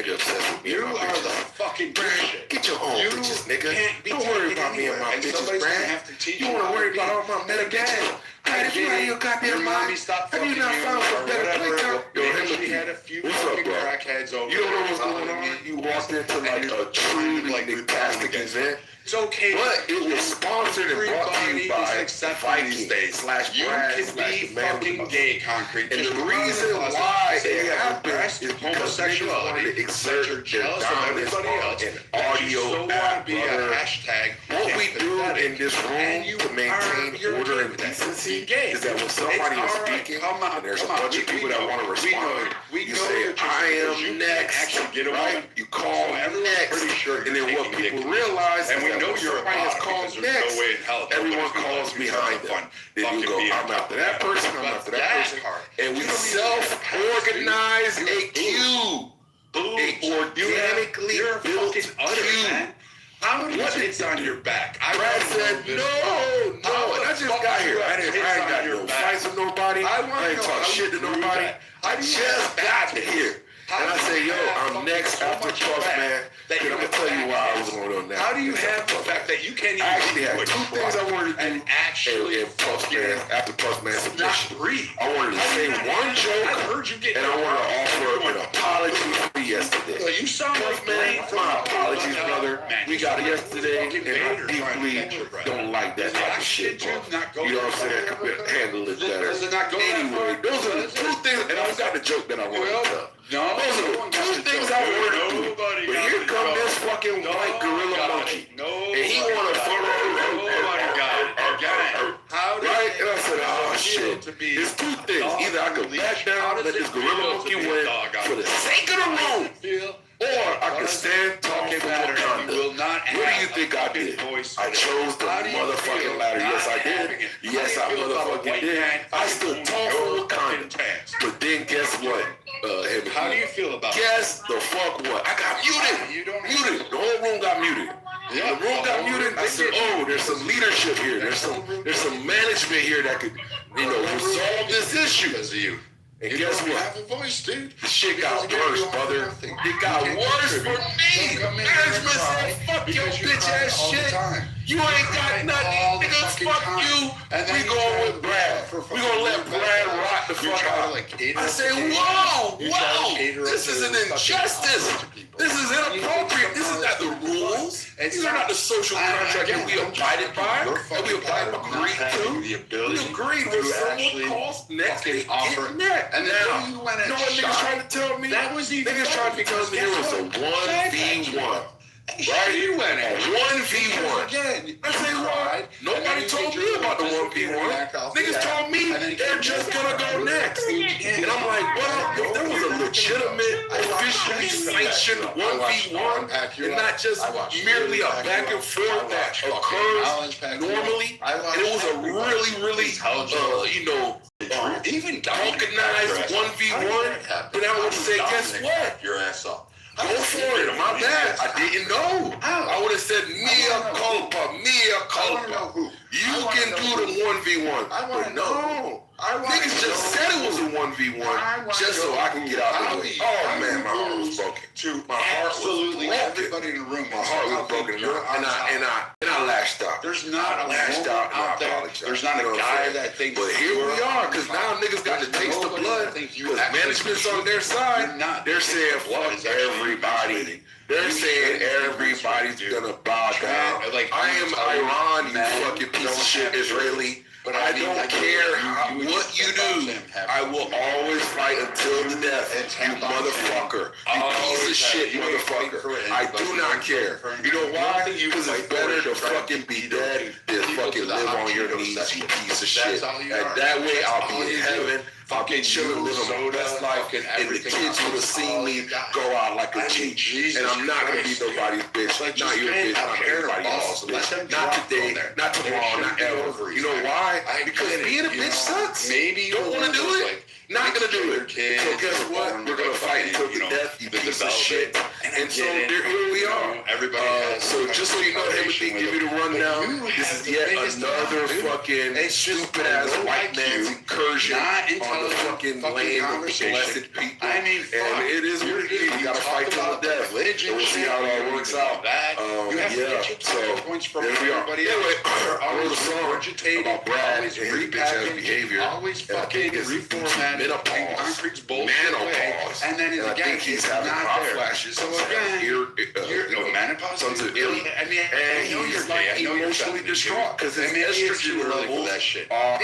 you are the fucking bullshit. Get your own bitches, nigga. Don't worry about me and my bitches, Brad. You want to worry about all my metagaming. If you had your goddamn mommy stop fucking you, or whatever. She had a few fucking crackheads over. You don't know what's going on. You walked into like a true like fantastic event. It's okay, but it was sponsored and brought to you by Viking / you can be fucking gay, Concrete. And the reason why it happens is homosexuality. That you're jealous of everybody else. And audio so want to be a hashtag. What we do in this room to maintain order and decency is that when somebody is speaking and there's a bunch of people that want to respond, you say, I am next, right? You call next, and then what people realize is that when somebody has called next, everyone calls behind them. Then you go, I'm after that person, I'm after that person, and we self-organize a queue, a organically built queue. How many hits on your back? Brad said, no, and I just got here. I ain't got no fights with nobody. I ain't talk shit to nobody. I just got here. And I say, yo, I'm next after Puff, man. And I'm going to tell you why I was going on now. How do you have the fact that you can't even actually had two things I wanted to do and Puff, man, after Puff, man, submission. I wanted to say one joke, and I wanted to offer an apology for yesterday. You sound like, man, my apologies, brother. We got it yesterday, and I deeply don't like that type of shit, bro. You know what I'm saying? I could handle it better. Anyway, those are the two things, and I got the joke that I wanted to tell. No, those are the two things I wanted to do. But here comes this fucking white gorilla monkey. And he want to follow. Nobody got it. Right? And I said, oh shit. It's two things. Either I can back down, let this gorilla monkey win for the sake of the room, or I can stand tall for Wakanda. What do you think I did? I chose the motherfucking ladder. Yes, I did. Yes, I motherfucking did. I stood tall for Wakanda. But then guess what? How do you feel about guess the fuck what? I got muted. Muted. The whole room got muted. Yeah, the room got muted. I said, oh, there's some leadership here. There's some management here that could, resolve this issue. Because of you. And guess what? Have a voice, dude. The shit got worse, brother. It got worse for me. Management said, fuck your bitch ass shit. You ain't got nothing. Niggas, fuck you. We going with Brad. We gonna let Brad rot the fuck out. I say, whoa. This is an injustice. This is inappropriate. This is not the rules. These are not the social contract that we abided by, that we agreed to. We agreed with someone cost next to get next. And now, you went and what niggas trying to tell me? That was even niggas trying to tell me it was a 1v1. Right? You went a 1v1. I say what? Nobody told me about the 1v1. Niggas told me they're just gonna go next. And I'm like, well, if there was a legitimate, officially sanctioned 1v1 and not just merely a back and forth that occurs normally, and it was a really, even organized 1v1, then I would say, guess what? Your ass off. Go for it. My bad. I didn't know. I would have said mea culpa. You can do the 1v1. But no. Niggas just said it was a 1v1 just so I can get out of the way. Oh man, my heart was broken. My heart was broken. Everybody in the room. My heart was broken, and I lashed out. There's not a lashed out, and I there. apologize. There's not a guy that thinks. But here we are, because now niggas got to taste the blood. Because management's on their side. They're saying fuck everybody. They're saying everybody's gonna bow down. I am Iran, you fucking piece of shit Israeli. But I don't care what you do. I will always fight until the death, you motherfucker. You piece of shit motherfucker. I do not care. You know why? Because it's better to fucking be dead than fucking live on your knees, you piece of shit. And that way I'll be in heaven. Fucking chilling, living my best life, and the kids would have seen me go out like a G. And I'm not gonna be nobody's bitch. Not your bitch, not everybody else's bitch. Not today, not tomorrow, not ever. You know why? Because being a bitch sucks. Maybe don't want to do it. Not gonna do it. So guess what? We're gonna fight until the death, you piece of shit. And so here we are. So just so you know, Timothy, give you the rundown. This is yet another fucking stupid ass white man's incursion on the fucking land of blessed people. And it is what it is. You gotta fight till the death. And we'll see how it all works out. Yeah. So there we are. Anyway, I wrote a song about Brad and his bitch ass behavior. And I think it's menopause, and then I think he's having hot flashes. So again, you're menopause. And he's like emotionally distraught because his estrogen levels are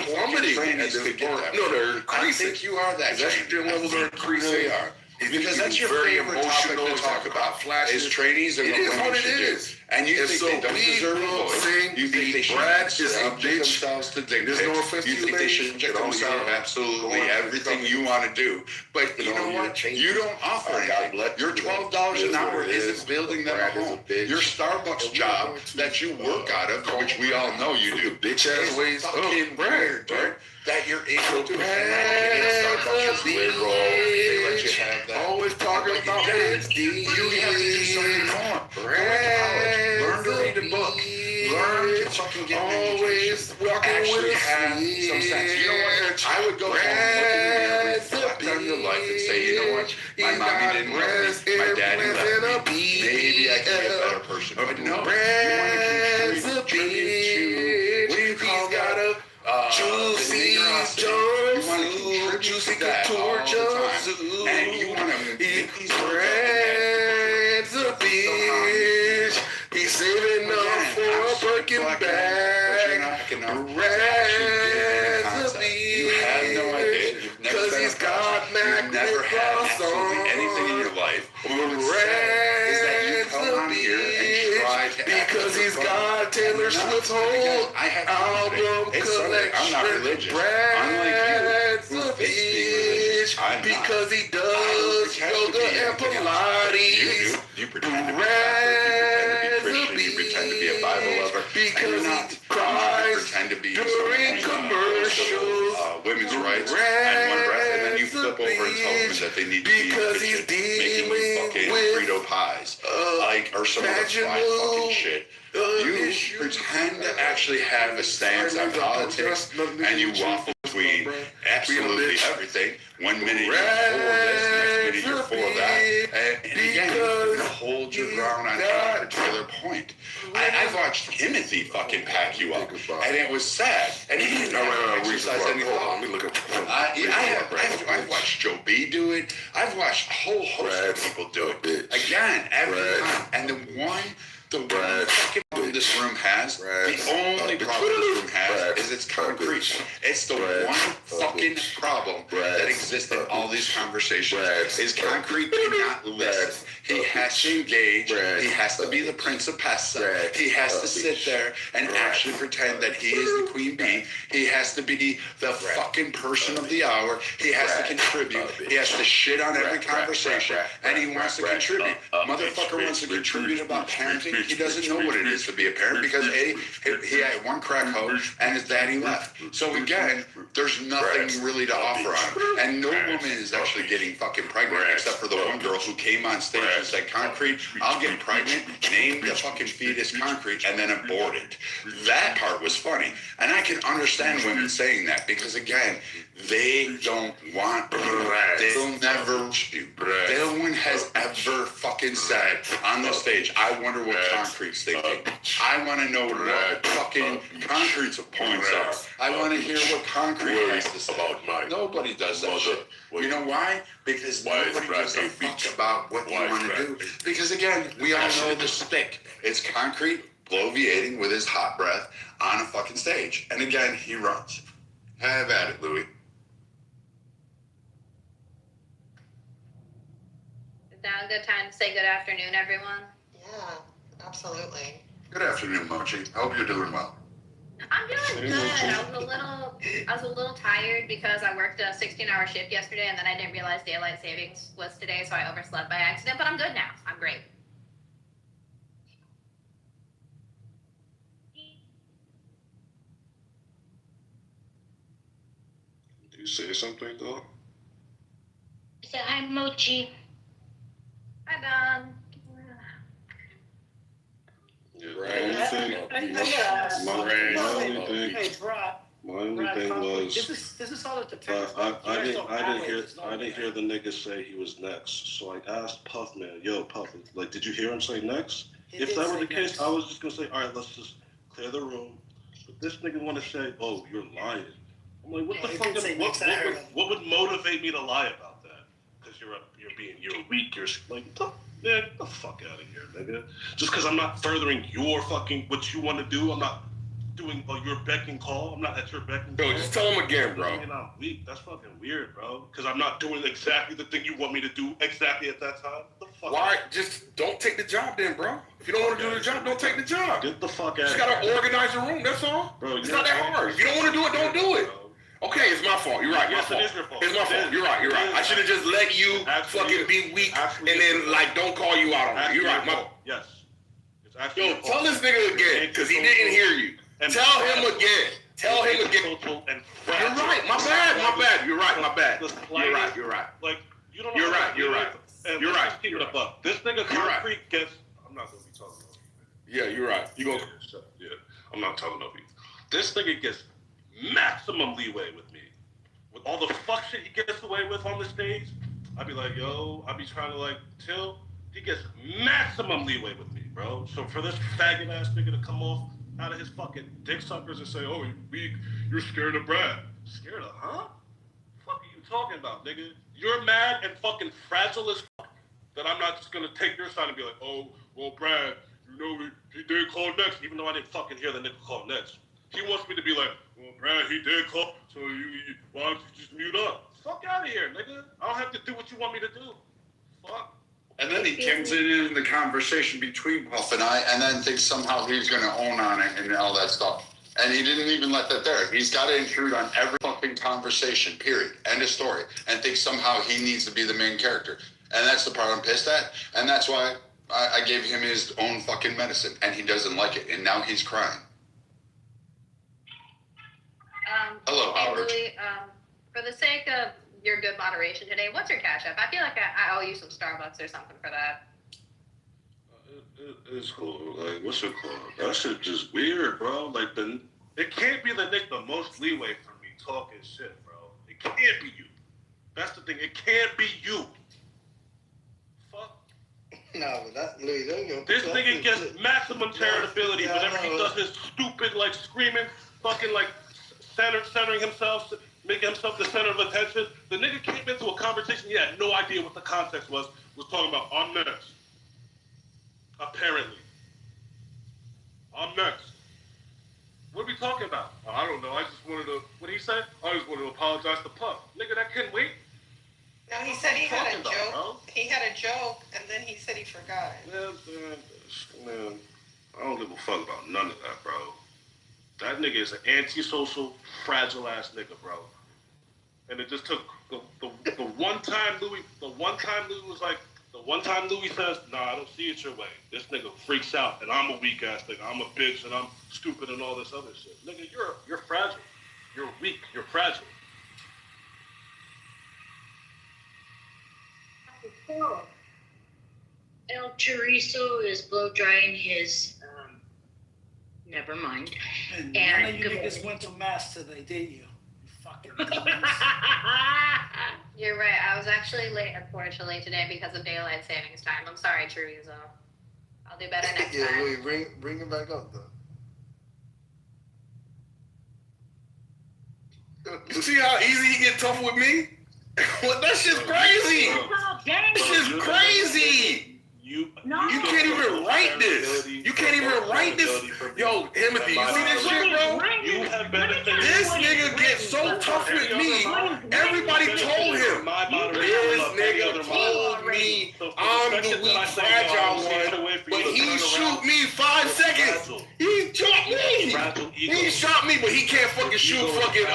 plummeting at this point. No, they're increasing. His estrogen levels are increasing. They are. Because that's your very favorite topic to talk about. Flashes, is trainees, and what it is. And you think they don't deserve a voice. You think they should subject themselves to dictates. You think they should subject themselves to absolutely everything you want to do. But you know what? You don't offer anything. Your $12 an hour isn't building them a home. Your Starbucks job that you work out of, which we all know you do, bitch ass ways, fucking weird, right? That you're able to Starbucks roll. They let you have that. Always talking about this. You have to do something more. Learn to read a book. Learn to fucking get always actually have some sense. You know what? I would go home, look in the mirror, reflect on your life, and say, you know what? My mommy didn't love me. My daddy left me. Maybe I can be a better person. But no, you want to contribute to, what do you call that? Juicy that all the time. And you want to make these Brad's a bitch. He's saving up for a Birkin bag. Brad's a bitch. You have no idea. Because he's got Mac never had absolutely anything in your life. Brad's a bitch. Because because he's got Taylor Swift's whole album collection. I'm not religious. Unlike you, who thinks being religious. I'm because he does yoga and Pilates. You pretend to be Catholic, you pretend to be Christian, you pretend to be a Bible lover, because he cries pretend to be during commercials, women's rights, and one breath, and then you flip over and tell them that they need to be because in he's the kitchen making fucking Frito pies, or some other fried fucking shit. You pretend to actually have a stance on politics, and you waffle between absolutely everything. 1 minute you're for this, the next minute you're for that. And again, you're going to hold your ground on any particular point. I've watched Timothy fucking pack you up, and it was sad. And he didn't exercise any thought. I've watched Joe B do it. I've watched a whole host of people do it. Again, every time. And the one fucking problem this room has, the only problem this room has is it's concrete. It's the one fucking problem that exists in all these conversations is concrete cannot listen. He has to engage. He has to be the Prince of Pessa. He has to sit there and actually pretend that he is the queen bee. He has to be the fucking person of the hour. He has to contribute. He has to shit on every conversation, and he wants to contribute. Motherfucker wants to contribute about parenting. He doesn't know what it is to be a parent because he had one crack hoe and his daddy left. So again, there's nothing really to offer on him. And no woman is actually getting fucking pregnant except for the one girl who came on stage and said, Concrete, I'll get pregnant, name the fucking fetus Concrete, and then abort it. That part was funny. And I can understand women saying that because again, they don't want they'll never you. No one has ever fucking said on the stage, I wonder what Concrete's thinking. I want to know what fucking Concrete's points are. I want to hear what Concrete has to say. Nobody does that shit. You know why? Because nobody gives a fuck about what you want to do. Because again, we all know the stick. It's Concrete bloviating with his hot breath on a fucking stage. And again, he runs. Have at it, Louis. Is now a good time to say good afternoon, everyone? Yeah, absolutely. Good afternoon, Mochi. Hope you're doing well. I'm doing good. I was a little tired because I worked a 16-hour shift yesterday, and then I didn't realize daylight savings was today, so I overslept by accident. But I'm good now. I'm great. Do you say something though? So I'm Mochi. Hi, Don. My only thing was This is all that depends. I didn't hear the nigga say he was next. So I asked Puff, man, yo, Puff, like, did you hear him say next? If that were the case, I was just gonna say, all right, let's just clear the room. But this nigga want to say, oh, you're lying. I'm like, what the fuck? What would motivate me to lie about that? Because you're weak. You're like, man, get the fuck out of here, nigga. Just because I'm not furthering your fucking what you want to do, I'm not doing your beck and call. I'm not at your beck and call. Bro, just tell him again, bro. I'm weak. That's fucking weird, bro. Because I'm not doing exactly the thing you want me to do exactly at that time. What the fuck? Why? Just don't take the job then, bro. If you don't want to do the job, don't take the job. Get the fuck out. You just gotta organize your room. That's all. Bro, it's not that hard. If you don't want to do it, don't do it. Okay, it's my fault. You're right. Yes, it is your fault. It's my fault. You're right. I should have just let you fucking be weak and then like don't call you out on it. You're right. Yes. Yo, tell this nigga again because he didn't hear you. Tell him again. Tell him again. You're right. My bad. You're right. My bad. You're right. Like you don't. You're right. You're right. Keep it up. This nigga Concrete gets. I'm not gonna be talking about you. Yeah, you're right. You go. Yeah, I'm not talking about you. This nigga gets maximum leeway with me. With all the fuck shit he gets away with on the stage, I'd be like, yo, I'd be trying to like chill. He gets maximum leeway with me, bro. So for this faggot ass nigga to come off out of his fucking dick suckers and say, oh, you're weak, you're scared of Brad. Scared of, huh? Fuck are you talking about, nigga? You're mad and fucking fragile as fuck that I'm not just gonna take your side and be like, oh, well, Brad, you know, he did call next, even though I didn't fucking hear the nigga call next. He wants me to be like, well, Brad, he did call, so why don't you just mute up? Fuck out of here, nigga. I don't have to do what you want me to do. Fuck. And then he comes in the conversation between Puff and I, and then thinks somehow he's going to own on it and all that stuff. And he didn't even let that there. He's got to intrude on every fucking conversation, period. End of story. And thinks somehow he needs to be the main character. And that's the part I'm pissed at. And that's why I gave him his own fucking medicine. And he doesn't like it. And now he's crying. Hello, hey, Howard. Louie, for the sake of your good moderation today, what's your cash app? I feel like I owe you some Starbucks or something for that. It's cool. Like, what's it called? That shit just weird, bro. Like, it can't be the Nick the most leeway for me talking shit, bro. It can't be you. That's the thing. It can't be you. Fuck. No, but that Louis, This nigga gets maximum charitability whenever he does his stupid, like, screaming, fucking, like, centering himself, making himself the center of attention. The nigga came into a conversation he had no idea what the context was talking about, I'm next. Apparently. I'm next. What are we talking about? I don't know. I just wanted to, what did he say? I just wanted to apologize to Puff. Nigga, that couldn't wait. No, he said he had a joke. He had a joke, and then he said he forgot it. Man, I don't give a fuck about none of that, bro. That nigga is an antisocial, fragile-ass nigga, bro. And it just took the one time Louis was like, the one time Louis says, nah, I don't see it your way. This nigga freaks out, and I'm a weak-ass nigga. I'm a bitch, and I'm stupid, and all this other shit. Nigga, you're fragile. You're weak. You're fragile. El Chorizo is blow drying his, never mind. And none of you niggas went to mass today, did you? You fucking demons. You're right. I was actually late, unfortunately, today because of daylight savings time. I'm sorry, Chorizo. I'll do better next time. Louis, bring it back up, though. You see how easy he get tough with me? What? That shit's crazy. That shit's crazy. You can't even write this. You can't even write this. Yo, Timothy, you see this shit, bro? You have benefited. This nigga gets so tough with me. Everybody told him. This nigga told me I'm the weak, fragile one, but he shoot me 5 seconds. He shot me. He shot me, but he can't fucking shoot fucking,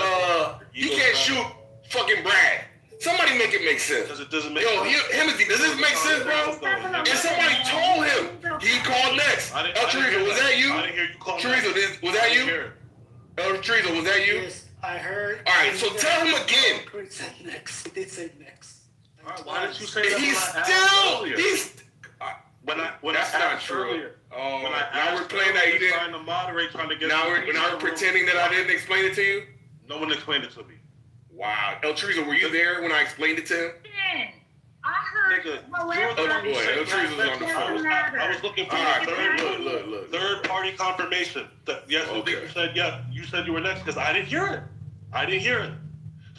he can't shoot fucking Brad. Somebody make it make sense. Because it doesn't make sense. Yo, Timothy, does this make sense, bro? And somebody told him he called next. El Chorizo, was that you? I didn't hear you call Chorizo, was that you? El Chorizo, was that you? Yes, I heard. All right, so tell him again. He said next. He did say next. Why didn't you say that? That's not true. Oh, now we're playing that you didn't. Trying to moderate, trying to get. Now we're pretending that I didn't explain it to you. No one explained it to me. Wow, El Chorizo, were you there when I explained it to him? I heard. Nigga, El Chorizo's on the phone. I was looking for third party confirmation. That yes, you said yeah. You said you were next because I didn't hear it. I didn't hear it.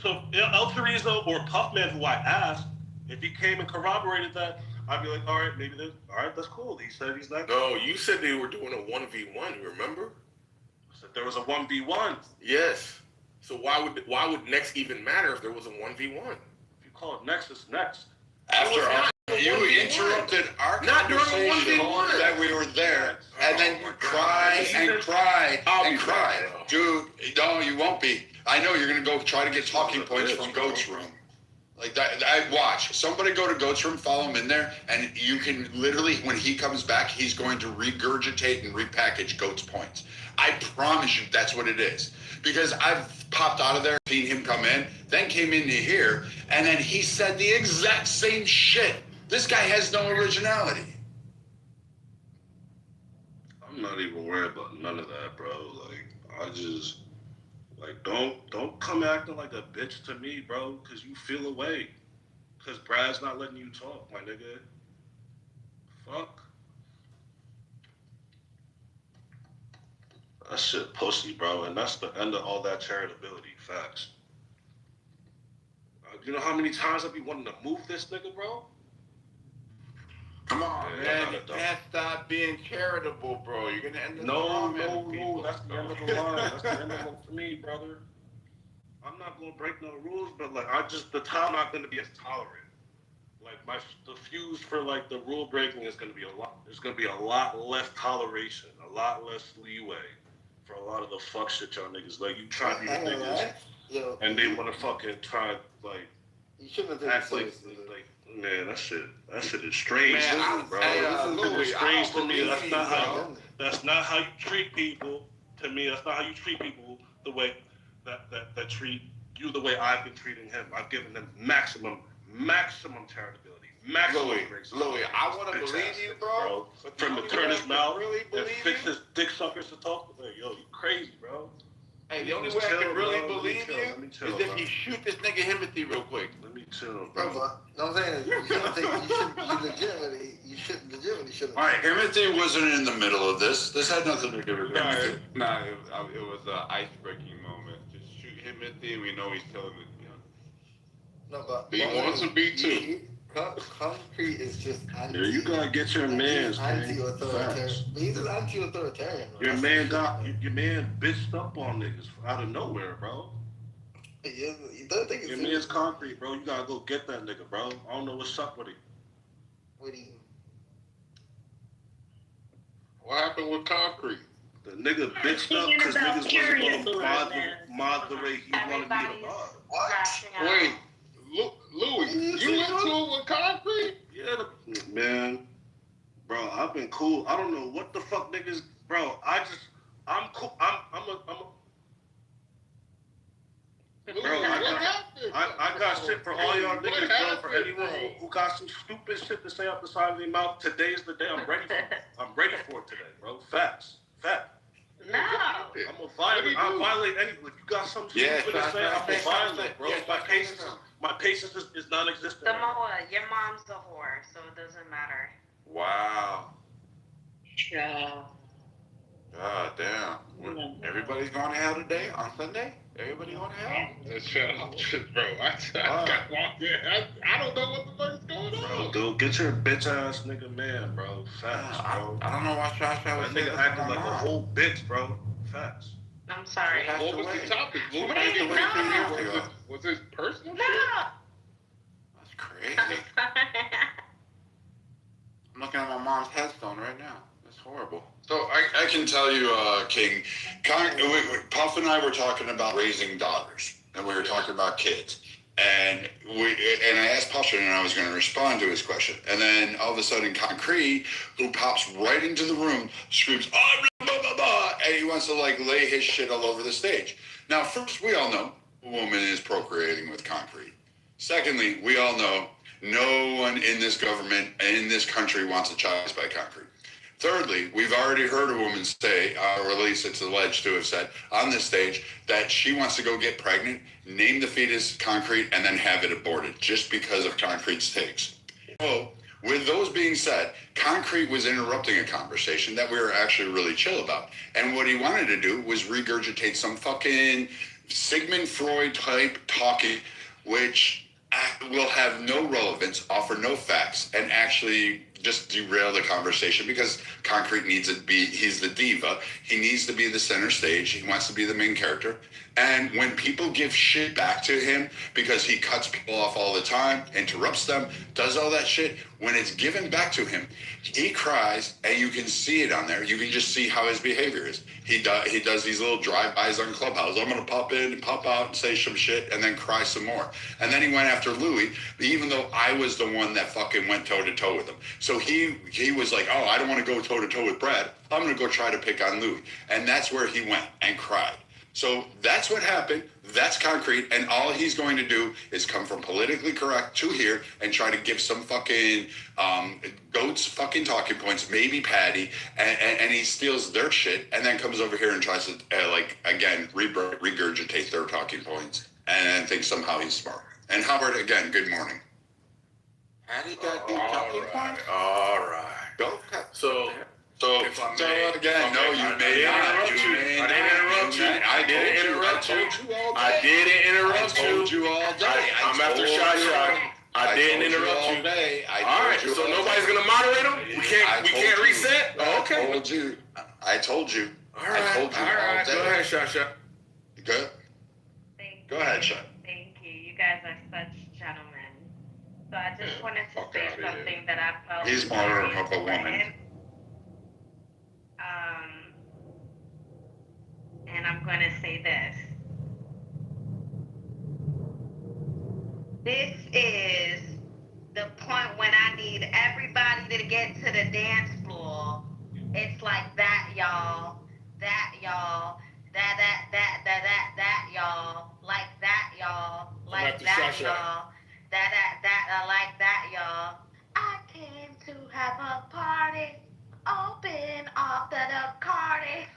So El Chorizo or Puffman, who I asked, if he came and corroborated that, I'd be like, all right, maybe there's, all right, that's cool. He said he's next. No, you said they were doing a 1v1. You remember? I said there was a 1v1. Yes. So why would next even matter if there was a 1v1? If you call it next, it's next. After you interrupted our conversation that we were there, and then you cried and cried and cried. Dude, no, you won't be. I know you're gonna go try to get talking points from Goat's room. Like that, I watch. Somebody go to Goat's room, follow him in there, and you can literally, when he comes back, he's going to regurgitate and repackage Goat's points. I promise you that's what it is. Because I've popped out of there, seen him come in, then came into here, and then he said the exact same shit. This guy has no originality. I'm not even worried about none of that, bro. Like, I just, like, don't come acting like a bitch to me, bro, because you feel away. Because Brad's not letting you talk, my nigga. Fuck. That shit pussy, bro, and that's the end of all that charitability. Facts. You know how many times I be wanting to move this nigga, bro? Come on, man. You can't stop being charitable, bro. You're gonna end up No. That's the end of the line. That's the end of it for me, brother. I'm not gonna break no rules, but like the time not gonna be as tolerant. Like the fuse for like the rule breaking is gonna be a lot. There's gonna be a lot less toleration, a lot less leeway for a lot of the fuck shit y'all niggas. Like you try to be the niggas, and they wanna fucking try like. You shouldn't have act taken like man, that shit is strange, Man, bro. Louis, It's strange to me. That's not how you treat people. To me, that's not how you treat people the way that treat you the way I've been treating him. I've given him maximum charitability, maximum grace. Louis, I want to believe you, bro. From the turn his mouth and fix his dick suckers to talk. Like, yo, you crazy, bro. Hey, the only way I can really believe you is if you shoot this nigga Himothy real quick. Let me chill, Bro, bro. but no, I'm saying is you shouldn't legitimately. All right, Himothy wasn't in the middle of this. This had nothing to do with Himothy. Nah, it was an ice-breaking moment. Just shoot Himothy, and we know he's telling it. No, but B1 to B2. Concrete is just anti. Yeah, you gotta get your man's anti-authoritarian. He's an anti-authoritarian. Your man bitched up on niggas out of nowhere, bro. You don't think your man's concrete, bro. You gotta go get that nigga, bro. I don't know what's up with him. What happened with concrete? The nigga bitched up because niggas wasn't gonna mod the way he wanted me to mod. What? Wait, Louis, you into it with concrete? Yeah, man. Bro, I've been cool. I don't know what the fuck niggas, bro. I'm cool. I'm a. Bro, I got shit for all y'all niggas, bro. For anyone who got some stupid shit to say off the side of their mouth, today is the day I'm ready for it. I'm ready for it today, bro. Facts. No. I'll violate anything. If you got something stupid to say, I'm gonna violate, bro. My patience is non-existent. Samoa, your mom's a whore, so it doesn't matter. Wow. Yeah. God damn. Everybody's going to hell today on Sunday? Everybody going to hell? Bro, I don't know what the fuck is going on. Bro, dude, get your bitch ass nigga man, bro. Facts, bro. I don't know why Shasha was that nigga acting like a whole bitch, bro. Facts. I'm sorry. What was the topic? Was it personal? No. That's crazy. I'm looking at my mom's headstone right now. That's horrible. So I can tell you, King, Puff and I were talking about raising daughters, and we were talking about kids. And I asked Puff, and I was going to respond to his question. And then all of a sudden, Concrete, who pops right into the room, screams, oh, blah, blah, blah, blah, and he wants to like lay his shit all over the stage. Now, first, we all know a woman is procreating with Concrete. Secondly, we all know no one in this government and in this country wants a child by Concrete. Thirdly, we've already heard a woman say, or at least it's alleged to have said on this stage, that she wants to go get pregnant, name the fetus Concrete, and then have it aborted just because of Concrete's takes. So, with those being said, Concrete was interrupting a conversation that we were actually really chill about. And what he wanted to do was regurgitate some fucking Sigmund Freud type talking, which will have no relevance, offer no facts, and actually just derail the conversation because Concrete needs to be, he's the diva. He needs to be the center stage. He wants to be the main character. And when people give shit back to him because he cuts people off all the time, interrupts them, does all that shit, when it's given back to him, he cries, and you can see it on there. You can just see how his behavior is. He does these little drive-bys on Clubhouse. I'm going to pop in and pop out and say some shit and then cry some more. And then he went after Louis, even though I was the one that fucking went toe-to-toe with him. So he was like, oh, I don't want to go toe-to-toe with Brad. I'm going to go try to pick on Louis. And that's where he went and cried. So that's what happened. That's Concrete. And all he's going to do is come from politically correct to here and try to give some fucking goats fucking talking points, maybe Patty, and he steals their shit and then comes over here and tries to, again, regurgitate their talking points and thinks somehow he's smart. And Howard, again, good morning. Patty got good talking points? All right. Go. So again, no, you may not. I didn't interrupt you. I didn't interrupt you. I didn't interrupt you. I told you all day. I'm after Shasha. I didn't interrupt you. All right, so nobody's gonna moderate him. We can't reset. Oh, okay. I told you. All right. All right. Go ahead, Shasha. Good. Thank Go ahead, Shasha. Thank you. You guys are such gentlemen. So I just wanted to say something that I felt. He's more of a woman. And I'm going to say this. This is the point when I need everybody to get to the dance floor. It's like that, y'all. That, y'all. That, y'all. Like that, y'all. Like that, y'all. That, like that, y'all. I came to have a party. Open off the party.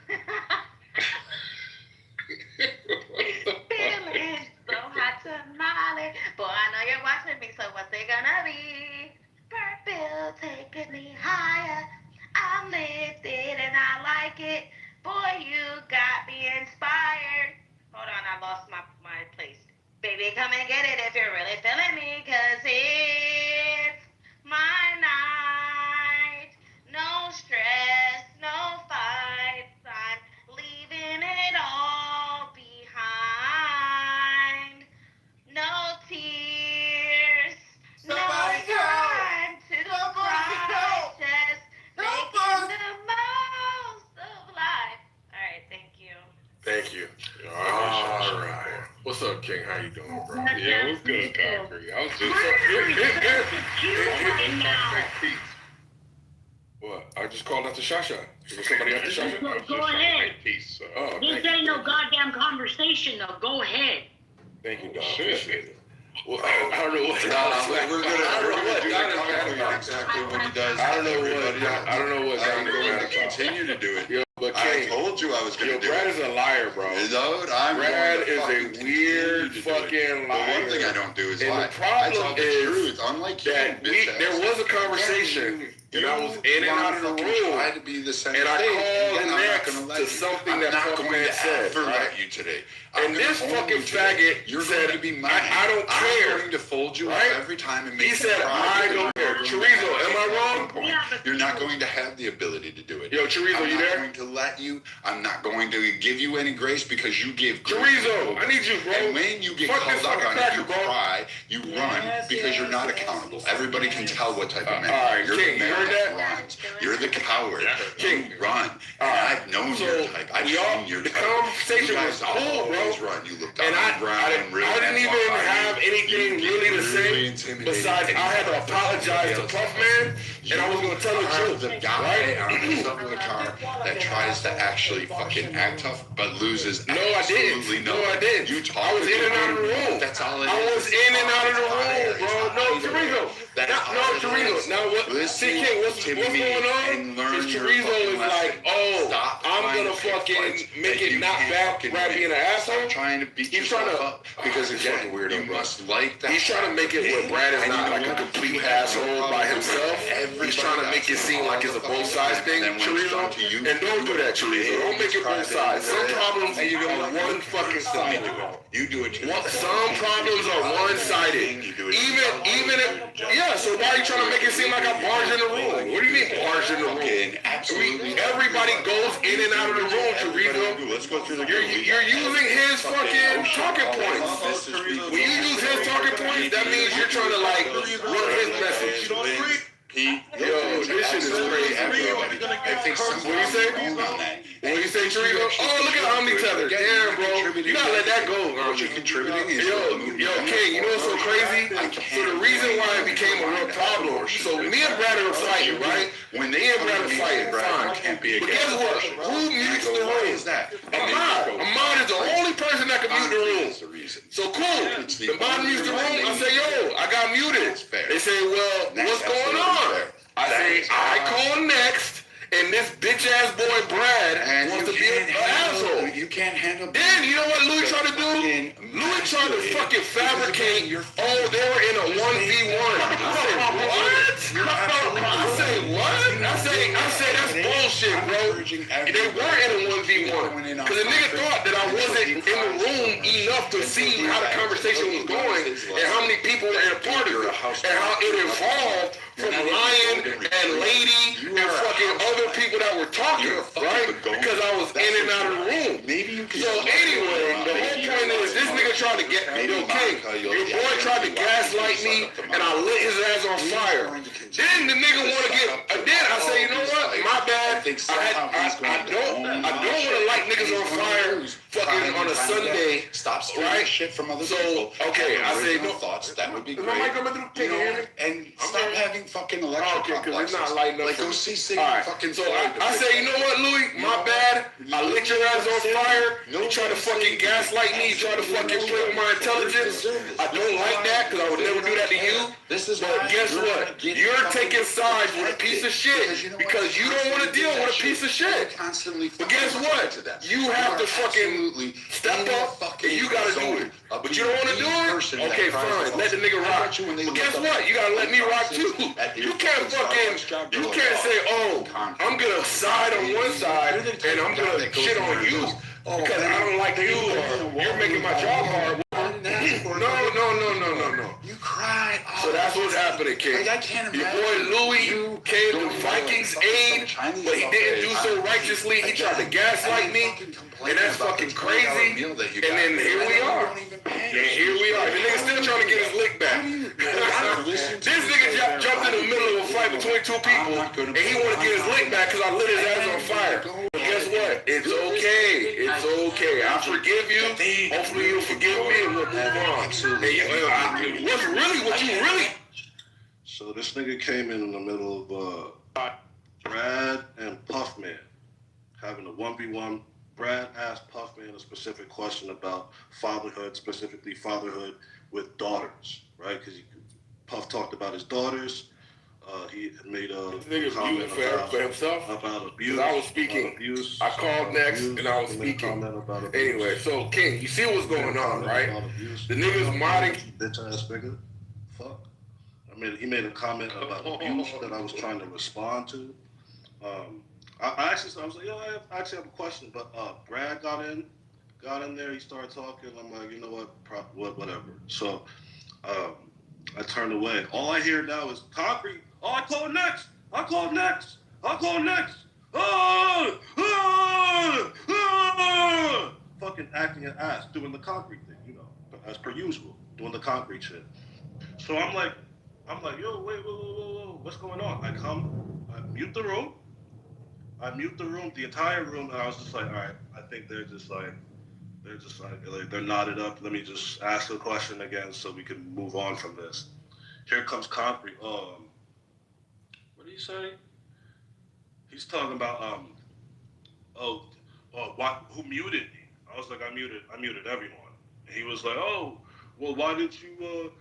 Feeling so hot tamale. Boy, I know you're watching me, so what's it gonna be? Purple taking me higher. I'm lifted and I like it. Boy, you got me inspired. Hold on, I lost my place. Baby, come and get it if you're really feeling me, 'cause it's my night. No stress, no fights. I'm leaving it all behind. No tears. Somebody no time to cry. Just making the most of life. All right, thank you. Thank you. All right. What's up, King? How you doing, bro? Yeah, what's good, Concrete? I was just What? I just called out the Shasha. Is there somebody after Shasha? Go ahead. Peace. Oh, This ain't no goddamn conversation, though. Go ahead. Thank you, dog. Appreciate it. Well, I don't know what. We're gonna do exactly what he does. I don't know what. I'm going to continue to do it. Yo, but I King, told you I was going to do Brad it. is a liar, bro. Brad is a weird fucking liar. The one thing I don't do is and lie. the problem I tell the truth. Unlike you, that there was a conversation, and I was in and out of the room, try to be the same and I thing. called Again, next to something that fucking man said. Let you today. And this fucking faggot said, to be mine. I don't care. I'm going to fold you up every time and make He said, I don't care. Chorizo, am I wrong? You're not going to have the ability to do it. Yo, Chorizo, you there? I'm not going to let you. I'm not going to give you any grace because you give grace. Chorizo, I need you, bro. And when you get called out on it, you cry, you run because you're not accountable. Everybody can tell what type of man. All right, you're King, the you man heard that that? runs. You're the coward. King, run. And I've known your type. I've seen your type. The conversation was cool, bro. Run. You look And I didn't even have anything really to say besides I had to apologize to Puffman, and I was going to tell the truth. The guy on the side of the car that tries to actually fucking act tough but loses absolutely No, I didn't. I was in and out of the room. That's all it is. I was in and out of the room, bro. No, Chorizo. Chorizo. Now, see, King, what's going on? Because Chorizo is like, oh, I'm going to fucking make it not bad Brad being an asshole. Trying to beat yourself up because again, you must like that. He's trying to make it where Brad is not like a complete asshole by himself. He's trying to make it seem like it's a both sides thing, Chorizo. And don't do that, Chorizo. Don't make it both sides. Some problems are one fucking side. You do it. Some problems are one-sided. Even if, yeah. So why are you trying to make it seem like I barge in the room? What do you mean barge in the room? Absolutely. Everybody goes in and out of the room, Chorizo. Let's go through the. You're using his fucking talking points. When you use his talking points, that means you're trying to like run his message. Yo, this shit is crazy, bro. I think What do you say? What do you say, Chorizo? Oh, look at Omni Tether. Damn, bro. You gotta let that go. What you're contributing is Yo, King, you know what's so crazy? So the reason why it became a real problem, so me and Brad are fighting, right? When they and Brad are fighting, fine. Can't be but guess what? Who mutes the room? Ahmad is the only person that can mute the room. So cool. The Ahmad mutes the room. I say, yo, I got muted. They say, well, what's going on? I say, I call next. And this bitch ass boy Brad wants to be an asshole. You can't handle. Then you know what Louis tried to do? Louis tried to fucking fabricate. Oh, they were in a 1v1. I say what? I say that's bullshit, bro. They were in a 1v1 because the nigga thought that I wasn't in the room enough to see how the conversation was going and how many people were in a part of it and how it evolved from Lion and Lady and fucking other people that were talking, right? Because I was in and out of the room. So anyway, the whole point saying is, this nigga tried to get yo King. Your boy tried to gaslight me, and I lit his ass on fire. Then the nigga want to get. Then I say, you know what? My bad. I don't want to light niggas on fire. Fucking on a Sunday. Stop stealing right? shit from other so, people. Okay, I say no thoughts. That would be is great. my mic coming through? Can you hear me? And stop having fucking electric because it's not lighting up. Like go see Sig fucking. So I say, you know what, Louis? My bad. I lit your ass on fire. You try to fucking gaslight me. You try to fucking play with my intelligence. I don't like that because I would never do that to you. But guess what? You're taking sides with a piece of shit because you don't want to deal with a piece of shit. But guess what? You have to fucking step up and you gotta do it. But you don't want to do it? Okay, fine. Let the nigga rock. But guess what? You gotta let me rock too. You can't say, oh, I'm gonna side on one side and I'm gonna shit on you because I don't like you or you're making my job hard. No. You cried. So that's what's happening, King. Like, I can't Your imagine. boy Louis came to Vikings aid, but he didn't do so righteously. He tried to gaslight me, and that's fucking crazy. And then here we are. The nigga still trying to get his lick back. This nigga jumped in the middle of a fight between two people, and he want to get his lick back because I lit his ass on fire. But guess what? It's okay. It's okay. I forgive you. Hopefully you'll forgive me and we'll move on. What you really? So this nigga came in the middle of Brad and Puffman having a 1v1. Brad asked Puffman a specific question about fatherhood, specifically fatherhood with daughters, right? Because Puff talked about his daughters. He made a comment for himself about abuse. I was speaking. Abuse, I called next and I was speaking. Anyway, so King, you see what's going on, right? The niggas modding. Bitch ass nigga. Fuck. He made a comment about abuse that I was trying to respond to. I was like, yo, I actually have a question, but Brad got in there, he started talking. I'm like, you know what, whatever. So I turned away. All I hear now is concrete. Oh, I called next. Fucking acting an ass, doing the concrete thing, as per usual, doing the concrete shit. So I'm like, yo, wait, whoa, what's going on? I mute the room, the entire room, and I was just like, all right, I think they're knotted up. Let me just ask a question again so we can move on from this. Here comes concrete. What did he say? He's talking about who muted me? I was like, I muted everyone. And he was like, oh, well, why didn't you move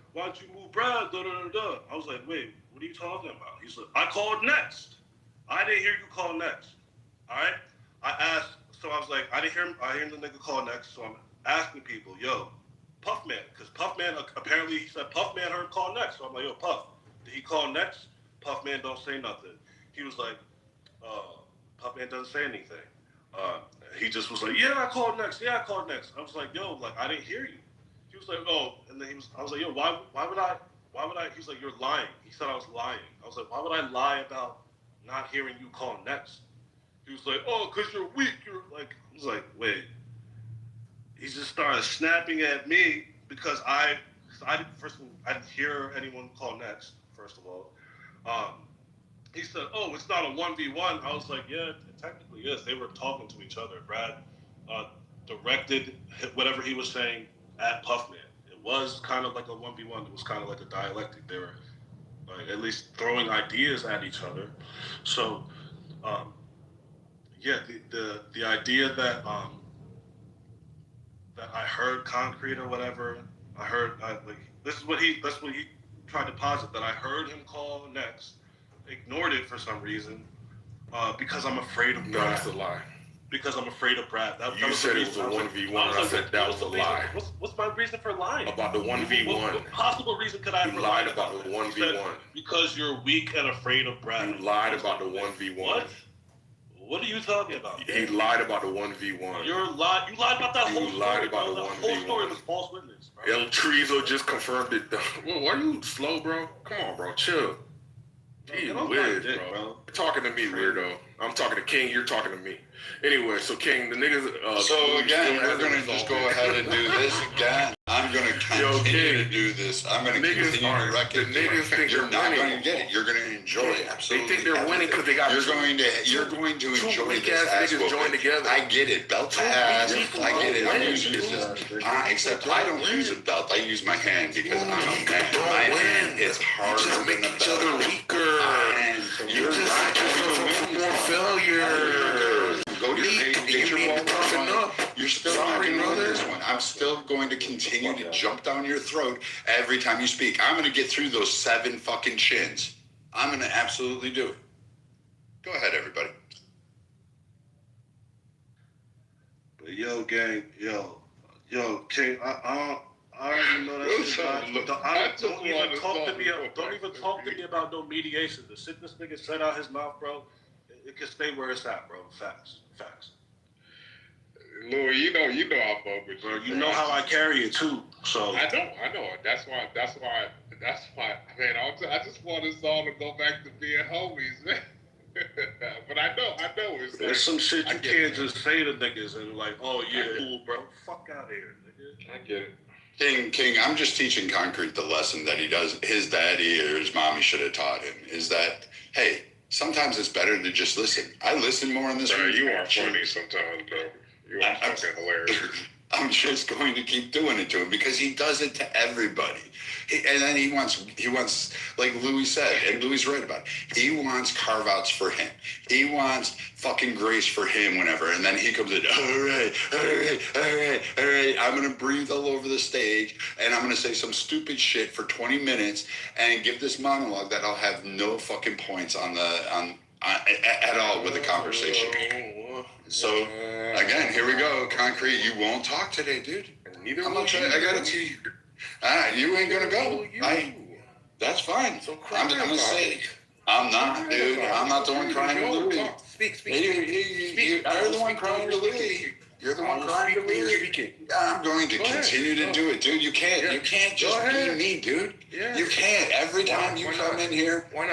Brad? I was like, wait, what are you talking about? He's like, I called next. I didn't hear you call next. All right? I asked, so I was like, I hear the nigga call next, so I'm asking people, yo, Puffman, because Puffman, apparently he said Puffman heard call next. So I'm like, yo, Puff, did he call next? Puffman don't say nothing. He was like, Puffman doesn't say anything. He just was like, yeah, I called next. I was like, yo, like, I didn't hear you. He was like, oh, and then I was like, yo, why would I, he was like, you're lying. He said I was lying. I was like, why would I lie about not hearing you call next? He was like, oh, because you're weak. You're like, I was like, wait. He just started snapping at me because I didn't hear anyone call next, first of all. He said, oh, it's not a 1v1. I was like, yeah, technically, yes. They were talking to each other. Brad directed whatever he was saying at Puffman. It was kind of like a 1v1. It was kind of like a dialectic. They were like at least throwing ideas at each other. So, yeah, the idea that that I heard concrete or whatever, that's what he tried to posit, that I heard him call next, ignored it for some reason, because I'm afraid of Brad. No, that's a lie. Because I'm afraid of Brad. That You was said the it was reason. a 1v1, and I said that was a lie. What's my reason for lying? About the 1v1. What possible reason could I have You for lied lying about the 1v1. Because you're weak and afraid of Brad. You lied about the 1v1. What? What are you talking about? He lied about the 1v1. You lied about that whole story. You lied about bro. the 1v1. whole story was false witness, bro. El Trizo just confirmed it. Well, why are you slow, bro? Come on, bro. Chill. Gee whiz, bro. You're talking to me, weirdo. I'm talking to King. You're talking to me. Anyway, so King, the niggas. So again, we're gonna just go ahead and do this again. I'm gonna continue to do this. I'm gonna continue to wreck it. The niggas think You're they're not winning. going to get it. You're going to enjoy it. Absolutely. They think they're winning because they got. You're going to enjoy this ass niggas join together. I get it. Belt to ass. I get it. I'm using this. Except I don't use a belt. I use my hand because I'm a man. My hand is harder than a belt. You're not more failure. Go to get your ball. You're still not going to win this one. I'm still going to continue to jump down your throat every time you speak. I'm going to get through those 7 fucking chins. I'm going to absolutely do it. Go ahead, everybody. But yo, gang, yo, King, I don't even know that shit. Don't even talk to me. Don't even talk to me about no mediation. The shit this nigga said out his mouth, bro. It can stay where it's at, bro. Facts. Louis, you know I fuck with you. You know how I carry it too. So I know. That's why. Man, I just want us all to go back to being homies, man. But I know. It's there's some shit you can't just say to niggas and like, oh yeah, cool, bro. Fuck out of here, nigga. I get it. King, I'm just teaching Concrete the lesson that he does. His daddy or his mommy should have taught him. Is that hey, sometimes it's better to just listen. I listen more in this room. You are funny sometimes, bro. You are fucking hilarious. I'm just going to keep doing it to him because he does it to everybody. And then he wants, like Louis said, and Louis right about it, he wants carve-outs for him. He wants fucking grace for him whenever. And then he comes in, all right. I'm going to breathe all over the stage, and I'm going to say some stupid shit for 20 minutes and give this monologue that I'll have no fucking points on at all with the conversation. So, again, here we go. Concrete, you won't talk today, dude. Neither I'm will not you. trying. I got it to you. You ain't gonna go. That's fine. So I'm gonna say, I'm not, dude. I'm not the one crying to Louis. Speak. You're the one crying to Louis. You're the one crying to Louis. I'm going to continue to do it, dude. You can't. You can't just be me, dude. You can't. Every time you come in here, you're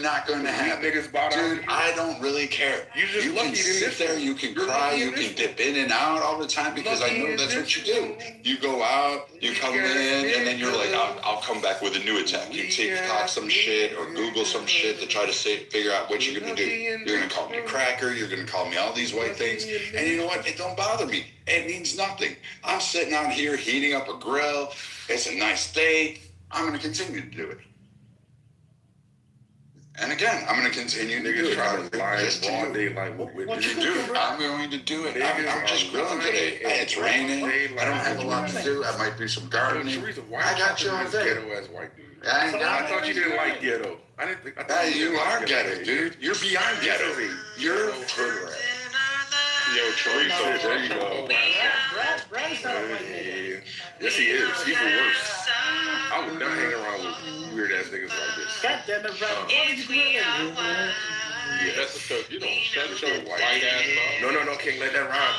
not going to have it. Dude, I don't really care. You can sit there, you can cry, you can dip in and out all the time because I know that's what you do. You go out, you come in, and then you're like, I'll come back with a new attack. You TikTok some shit or Google some shit to try to figure out what you're going to do. You're going to call me a cracker. You're going to call me all these white things. And you know what? It don't bother me. It means nothing. I'm sitting out here heating up a grill. It's a nice steak. I'm going to continue to do it. And again, I'm going to continue to do it. I'm going to do it. I'm just grilling today. Hey, it's raining. I don't have a lot to do. I might do some gardening. I got you all day. I thought you didn't like ghetto. You are ghetto, dude. You're beyond ghetto. You're hood rat. Yo, chorizo, there you go. Yes, he is. He's the worst. I would not hang around with weird ass niggas like this. God damn it, bro. Yeah, that's the stuff. You don't shut your white ass up. No, King, let that ride.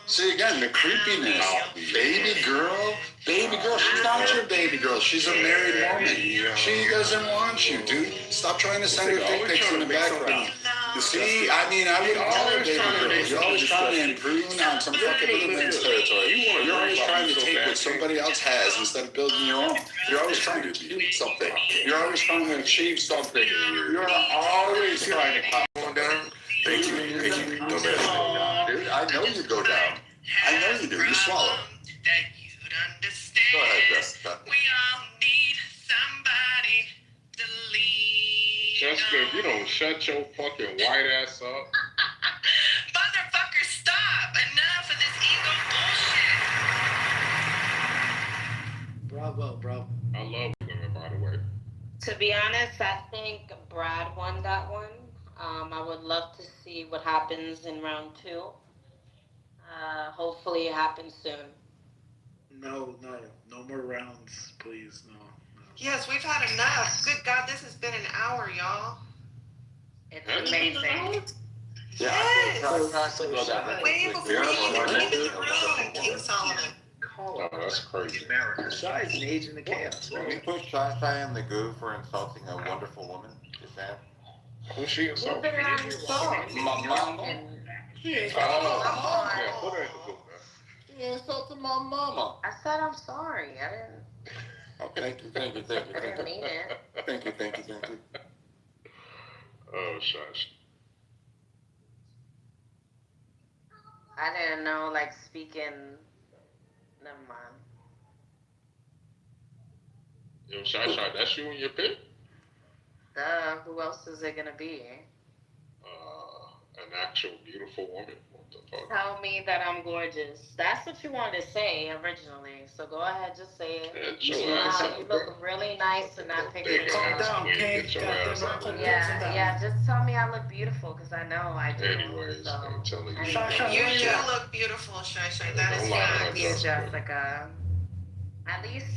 See again, the creepiness. Baby girl. She's not your baby girl. She's a married woman. She doesn't want you, dude. Stop trying to send her dick pics in the background. See, I would call her baby girl. You're always trying to improve on some fucking little man's territory. You're always trying to take what somebody else has instead of building your own. You're always trying to do something. You're always trying to achieve something. You're always trying to climb on down. Thank you. Go back. Dude, I know you go down. I know you do. You swallow. Go ahead, Jessica. We all need somebody to lean. Jessica, if you don't shut your fucking white ass up. Motherfucker, stop! Enough of this ego bullshit. Bravo. I love women, by the way. To be honest, I think Brad won that one. I would love to see what happens in round 2. Hopefully it happens soon. No more rounds, please. No. Yes, we've had enough. Good God, this has been an hour, y'all. It's amazing. Yes. Wave of Yeah, green I'm came in the room, King Solomon. Oh, that's crazy. Shy's an agent of chaos, Can we right? put Shy in the goo for insulting a wonderful woman? Just saying. Who's she insulting? My mama. She insulted my mama. Yeah, put her in the group, man. She insulted my mama. I said I'm sorry. I didn't. Oh, thank you. I didn't mean it. Thank you. Oh, shush. I didn't know, like, speaking. Never mind. Yo, Shy, that's you in your pit? Duh, who else is it gonna be? An actual beautiful woman. What the fuck? Tell me that I'm gorgeous. That's what you wanted to say originally. So go ahead, just say it. Get You your know ass how up, you bro. look really nice and not take it. Calm down, King. Get your ass up. Yeah, just tell me I look beautiful because I know I do. Anyways, I'm telling you. You do look beautiful, Shy. That is Thank you, facts. Jessica. At least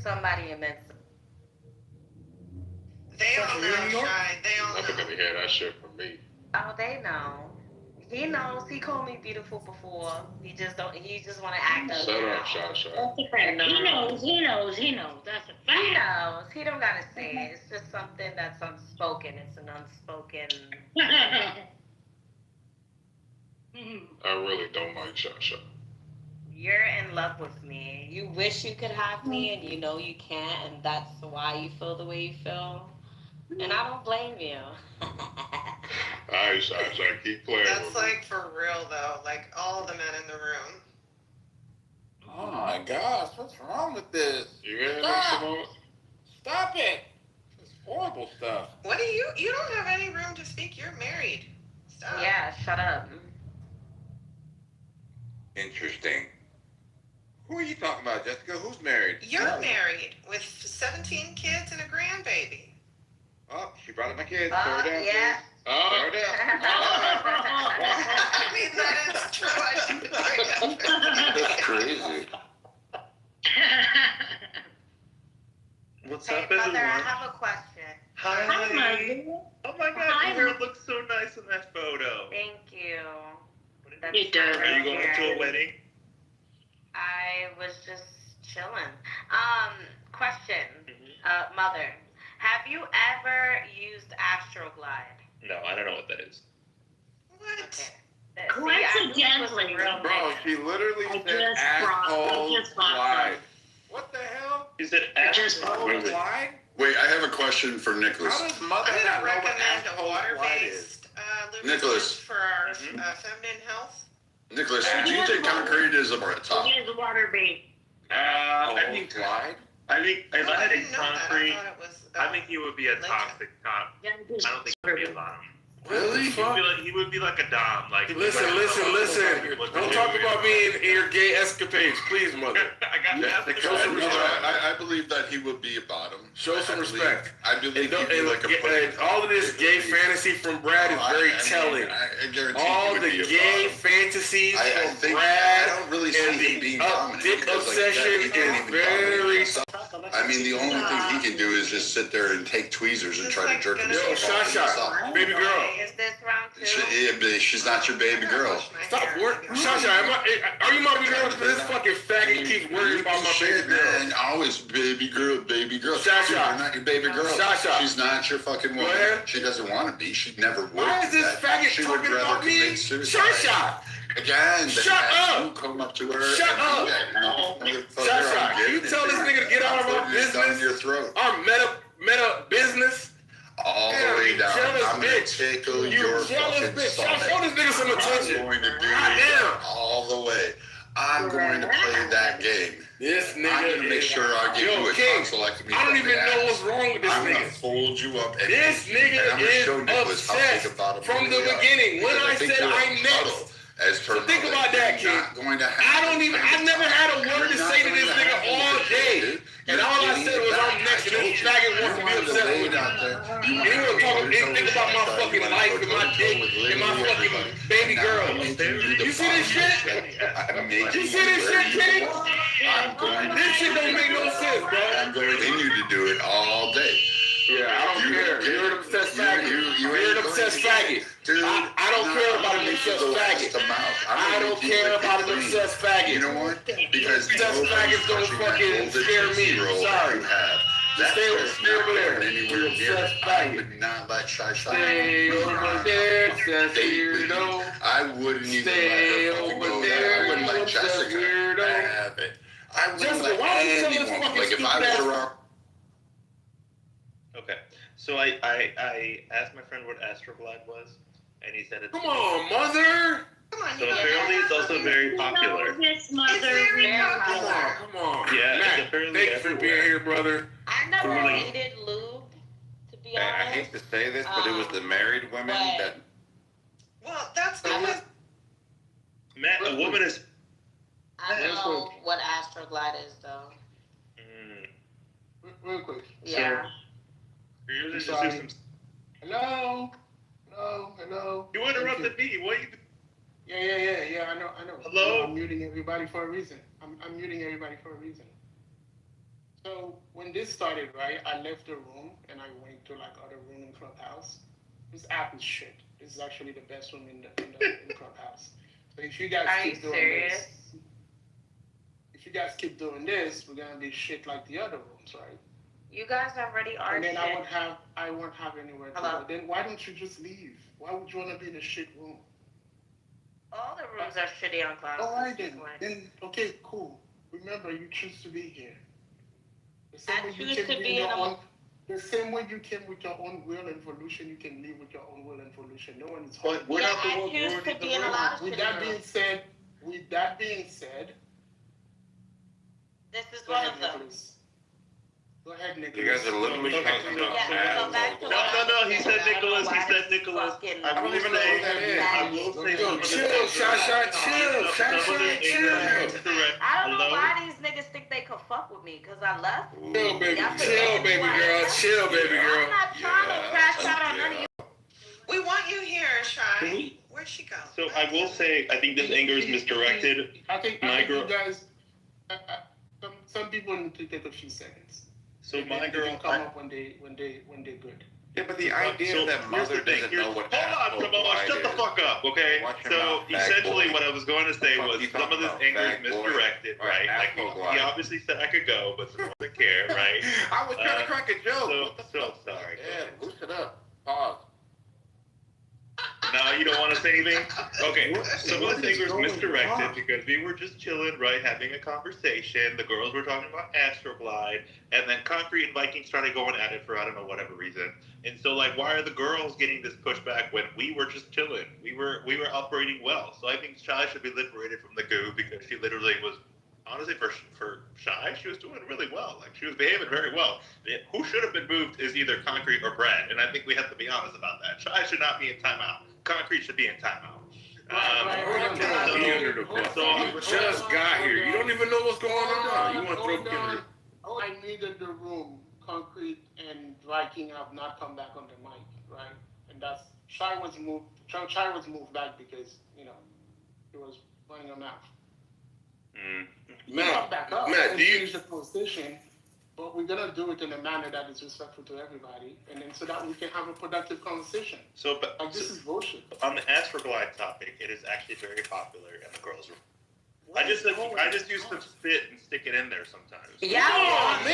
somebody admits. They all know, Shy. They all Never know. gonna hear that shit from me. Oh, they know. He knows. He called me beautiful before. He just don't. He just want to act up. Shut up, Shy. That's a fact. He knows. That's a fact. He knows. He don't gotta say it. It's just something that's unspoken. It's an unspoken. I really don't like Shy. You're in love with me. You wish you could have me, and you know you can't, and that's why you feel the way you feel. And I don't blame you. Alright, Shy, keep playing That's with me. like for real though. Like all the men in the room. Oh my gosh, what's wrong with this? You hear Stop. Simone? Stop it. It's horrible stuff. What do you don't have any room to speak. You're married. Stop. Yeah, shut up. Interesting. Who are you talking about, Jessica? Who's married? You're married with 17 kids and a grandbaby. Oh, she brought up my kids. Yeah. Oh, I mean, that is true. I should bring up. That's crazy. What's Hey, up, mother, everyone? I have a question. Hi. Oh my God, Hi, your hair looks so nice in that photo. Thank you. It does. Are you going to a wedding? I was just chilling. Question. Mother, have you ever used Astroglide? No, I don't know what that is. What? Okay. Coincidentally, Bro, she literally I said just bought glide. them. What the hell? Is it I just bought Asshole Wait, wait. glide? Wait, I have a question for Nicholas. How does mother I'm not gonna know what recommend a asshole glide is? water-based lubricant Nicholas. for our feminine health. Nicholas, do you think concrete is a top? It is a water bait. I think glide. I think if Oh, I had a didn't know that. concrete, I thought it was. I think he would be a latex. toxic top. I don't think he would be a bottom. Really? He would be like a dom. Like Listen. Don't talk about me in your gay escapades, please, mother. I got that. Show some respect. I believe that he would be a bottom. Show some respect. I believe he'd be like a And all of this gay fantasy from Brad is very telling. I guarantee All he would the be a gay bottom. fantasies I from think Brad I don't really and see him being the dominant. dick because, like, obsession that, he can't is even very. dominate himself. I mean, the only thing he can do is just sit there and take tweezers and try to jerk Yo, himself off Shasha, baby girl. Is this round two? She's not your baby girl. Stop working. Shasha, are you my baby girl? This fucking faggot keeps worrying about my baby Shit, girl. man. Always baby girl. Shasha. She's not your baby girl. Shasha. She's not your fucking woman. Where? She doesn't want to be. She never would. Why is this faggot She would talking rather about me? commit suicide. Shasha. Again, Shut that up. You come up to her. Shut and up. do that. No, motherfucker, Shasha, I'm can you getting tell it. this nigga to get out of I'm our putting this down business? your throat. Our meta business? All Damn, the way you down. jealous I'm gonna bitch. tickle You your jealous fucking bitch. stomach. Show this nigga some attention. I'm going to do Goddamn. it all the way. I'm going to play that game. This nigga I'm going to make is- sure I give Yo, you a King, tonsillectomy. I don't from even the know ass. what's wrong with this I'm nigga. gonna fold you up. And This and I'm nigga gonna is show Nicholas how obsessed big about a from man the we are. beginning. When Because I think said you're a I'm next. puddle As per So think mother. about that, You're King. not going to I have don't even. I never had a word to You're not say to going this nigga have all this day. shit, dude. And You're all I getting said it was back. I'm next, and I this told faggot you. wants to be You obsessed laid with me. out there. And he wanna talk think about my fucking life and my dick and my fucking baby girl. You see this shit? You see this shit, Kenny? This shit don't make no sense, bro. I'm going to continue to do it all day. Yeah, I don't care. You're an obsessed faggot. You're an obsessed obsessed faggot. Dude, I don't care about an obsessed faggot. I don't care about an obsessed faggot. You know what? Because obsessed faggots don't fucking scare me. Sorry. Stay over there. Anywhere near. I would not let Shy Stay over there, weirdo. I wouldn't even Stay let her fucking over go there, there. I wouldn't let you Jessica weirdo. have it. I wouldn't Jessica, let why don't you tell this anyone. fucking Like if I was around. Okay, so I asked my friend what Astroglide was, and he said it's. Come on, mother. Come on, So apparently it's also very popular. This mother. Come on. Yeah, Matt, it's apparently thank you for being here, brother. I never Really? needed lube, to be I honest. hate to say this, but it was the married women but- that. Well, that's not what. Matt, a woman is. I know what Astroglide is, though. Real quick. Yeah. Yours is Sorry. just some. Hello. You interrupted me. What you? Yeah. I know. Hello? I'm muting everybody for a reason. I'm muting everybody for a reason. So when this started, right, I left the room and I went to like other room in Clubhouse. This app is shit. This is actually the best room in Clubhouse. So if you guys Are keep you doing serious? this, we're gonna be shit like the other rooms, right? You guys already are And then shit. I won't have anywhere to Hello? go. Then why don't you just leave? Why would you want to be in a shit room? All the rooms are shitty on Clubhouse. All right then. Okay, cool. Remember, you choose to be here. The same way you choose came to with be your in a- own. The same way you came with your own will and volition, you can leave with your own will and volition. No one is. But we're not the I ones choose ruining to the be in a room. lot of With shitty that rooms. being said, This is go one ahead, of them. Nicholas. Go ahead, Nicholas. You guys are literally Go back talking to about your- Go back to what I No. He said. said I don't know Nicholas. He why said this Nicholas. fucking- I will say. I will say. Yo, chill, Shasha, chill. I don't know why these niggas think they could fuck with me, because I left. Chill, baby. Y'all Chill, baby girl. Chill, baby girl. I'm not trying to crash out on none of you. We want you here, Shy. Where'd she go? So I will say, I think this anger is misdirected. I think My girl. you guys. Some people need to take a few seconds. So my They girl. can come up when they're good. Yeah, but the idea So that here's mother the thing. doesn't know what Hold on, Astroglide Samoa. Shut the is. fuck up, okay? Watch your So mouth, bag essentially, boy. what I was going to say Fuck was you some of talking this about, anger is bag boy? misdirected, Right, right? Like Astroglide. he obviously said I could go, but Samoa didn't care, right? I was trying to crack a joke. So sorry. Yeah, loosen up. Pause. No, you don't want to say anything? Okay, some of this anger is misdirected because we were just chilling, right, having a conversation. The girls were talking about Astroglide, and then Concrete and Viking started going at it for I don't know whatever reason. And so, like, why are the girls getting this pushback when we were just chilling? We were operating well. So I think Shy should be liberated from the goo because she literally was, honestly, for Shy, she was doing really well. Like, she was behaving very well. Who should have been moved is either Concrete or Brad, and I think we have to be honest about that. Shy should not be in timeout. Concrete should be in timeout. You just got here. You don't even know what's going on. You want to throw Kendrick. I needed the room. Concrete and Viking have not come back on the mic, right? And that's Shy was moved. Shy was moved back because he was running a mouth. Matt, do you? Change the conversation, but we're gonna do it in a manner that is respectful to everybody, and then so that we can have a productive conversation. So, but Like this is bullshit. on the Astroglide topic, it is actually very popular in the girls' room. I just used to spit and stick it in there sometimes. Y'all want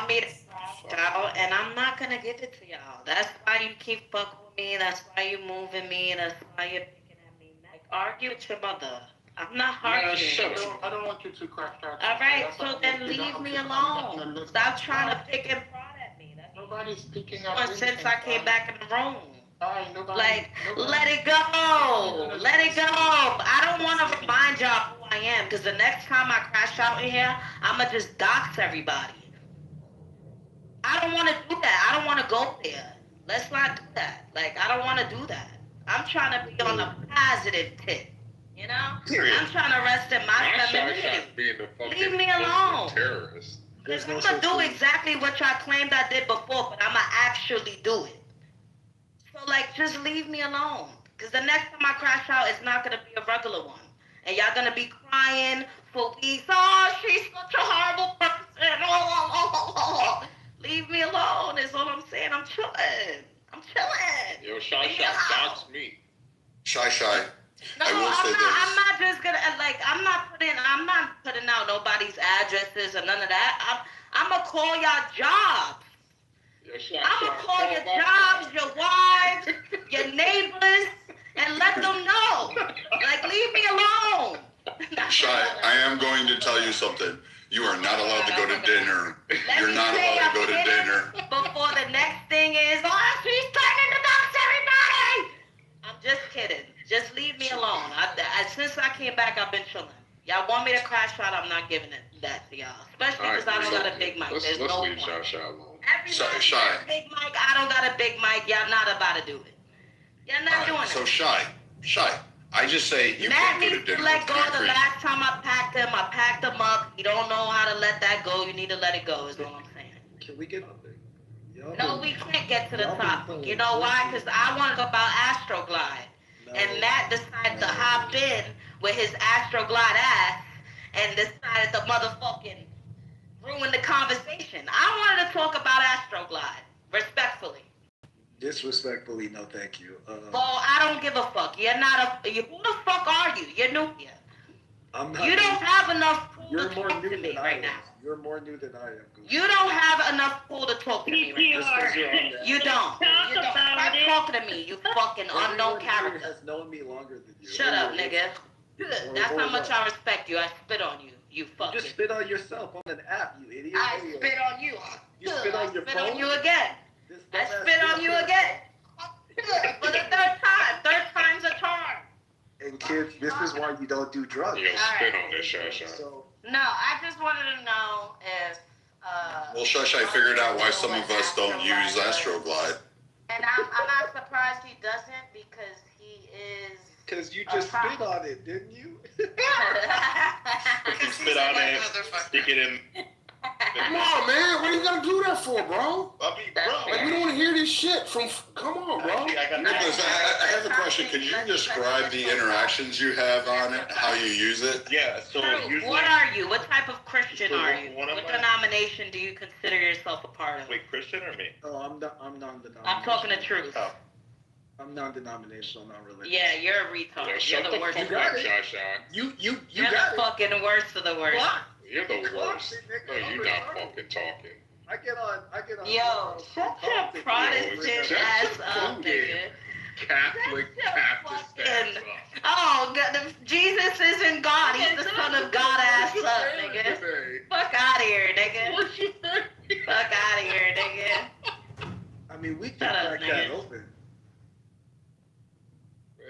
me to crash out, and I'm not gonna give it to y'all. That's why you keep fucking with me. That's why you moving me. That's why you're picking at me. Like, argue with your mother. I'm not arguing. I don't want you to crash out. All right, so then leave me alone. Stop trying to pick and prod at me. Nobody's picking up. Since I came back in the room. Nobody, Like, let it go. Let it go. I don't want to remind y'all who I am, because the next time I crash out in here, I'm going to just dox everybody. I don't want to do that. I don't want to go there. Let's not do that. Like, I don't want to do that. I'm trying to be on a positive tip. You know? Period. I'm trying to rest in my femininity. Leave me alone. Terrorist. Because I'm going to do exactly what y'all claimed I did before, but I'm going to actually do it. So, like, just leave me alone. Because the next time I crash out, it's not going to be a regular one. And y'all going to be crying for weeks. Oh, she's such a horrible person. Leave me alone is all I'm saying. I'm chilling. I'm chilling. Yo, Shy Leave me alone. dox me. Shy. No, I will I'm say not. this. I'm not just gonna I'm not putting out nobody's addresses or none of that. I'm gonna call y'all jobs. Yo, Shy, I'm gonna call your jobs, your wives, your neighbors, and let them know. Like, leave me alone. Shy, I am going to tell you something. You are not allowed to go to dinner. You're not allowed to go to dinner. Before the next thing is, oh, she's turning the dogs, everybody. I'm just kidding. Just leave me alone. Since I came back, I've been chilling. Y'all want me to crash out? I'm not giving that to y'all. Especially because I don't got a big mic. There's no point. Shy alone. Everybody got a big mic. I don't got a big mic. Y'all not about to do it. Y'all not doing it. So Shy, I just say you Matt can't go needs to to dinner let with go. The Concrete. last time I packed him up. You don't know how to let that go. You need to let it go, is all I'm saying. Can we get on there? No, we can't get to the topic. You know why? Because I want to go about Astroglide. And Matt decided to hop in with his Astroglide ass and decided to motherfucking ruin the conversation. I wanted to talk about Astroglide, respectfully. Disrespectfully, no thank you. Well, I don't give a fuck. You're not who the fuck are you? You're new here. I'm not. You don't have enough pull You're to more talk new to me than I right am. now. You're more new than I am. Goose. You don't have enough pull to talk to me right now. Just 'cause you're on that. You don't. You don't. Stop talking to me, you fucking unknown Everyone here character. has known me longer than you. Shut up, nigga. That's how much I respect you. I spit on you, you fucking. You just spit on yourself on an app, you idiot. I spit on you. You spit on your spit phone? on you again. I spit on you again. For the third time. Third time's a charm. And kids, this is why you don't do drugs. Yo, spit on this, Shy. So, No, I just wanted to know if. Well, Shush, I figured out why some of us don't use Astroglide. And I'm not surprised he doesn't because he is. Because you just spit on it, didn't you? You spit on it, stick it in. Come on, man. What are you gonna do that for, bro? I mean, bro. Like, we don't want to hear this shit from. Come on, bro. Nicholas, I have a question. Could you describe the interactions you have on it, how you use it? Yeah, so usually. What are you? What type of Christian So are you? one of What my- denomination do you consider yourself a part of? Wait, Christian or me? Oh, I'm non-denominational. I'm talking the truth. Oh. I'm non-denominational, not religious. Yeah, you're a retard. Yo, You're shut the the worst. fuck up, Shy. You You're got the it. fucking worst of the worst. What? You're the worst. Nigga, No, I'm you're not retarded. fucking talking. I get on. Yo, shut your Protestant Shut ass your up, fucking nigga. Catholic Baptist ass up. Oh, Jesus isn't God. He's the son of God ass up, nigga. Fuck out of here, nigga. Fuck out of here, nigga. I mean, we can Shut up, crack that nigga. open.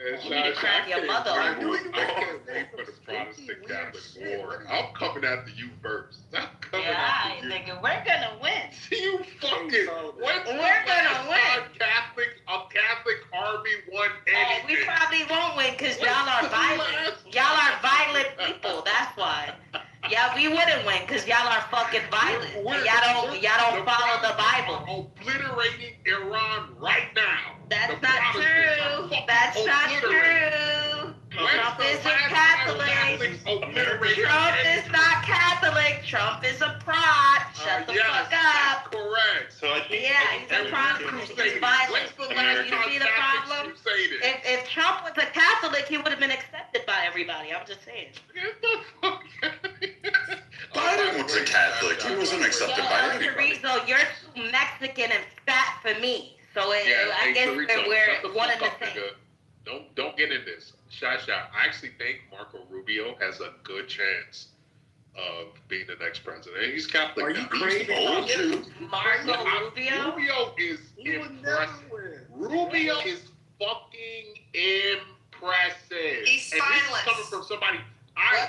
Man, You need to crack your mother I open. can't wait for the Protestant Catholic War. I'm coming after you first. I'm coming Yeah, after you. nigga, we're gonna win. You fucking. When's the We're gonna last win. time a Catholic army won Hey, anything? we probably won't win because y'all are violent. Y'all are violent people. That's why. Yeah, we wouldn't win because y'all are fucking violent. Y'all don't follow the Bible. Obliterating Iran right now. That's The not Protestants are true. fucking That's not obliterating. true. When's Trump the isn't last time Catholic. Catholics obliterated Trump is anything? not Catholic. Trump is a prod. Shut the Yes, fuck that's up. correct. So I think. Yeah, he's a Protestant. He's violent. When's the last American time You see the Catholics problem? crusaded? If Trump was a Catholic, he would have been accepted by everybody. I'm just saying. Biden was a Catholic. He wasn't accepted by Yo, anybody. Chorizo, you're too Mexican and fat for me. So I Hey, guess Chorizo, shut we're the one fuck and the up, same. nigga. Don't get in this. Shy. I actually think Marco Rubio has a good chance of being the next president. He's Catholic. Are you now. crazy? Told you. Marco Rubio? Rubio is He would never impressive. win. Rubio is fucking impressive. He's and this is spineless. coming from somebody.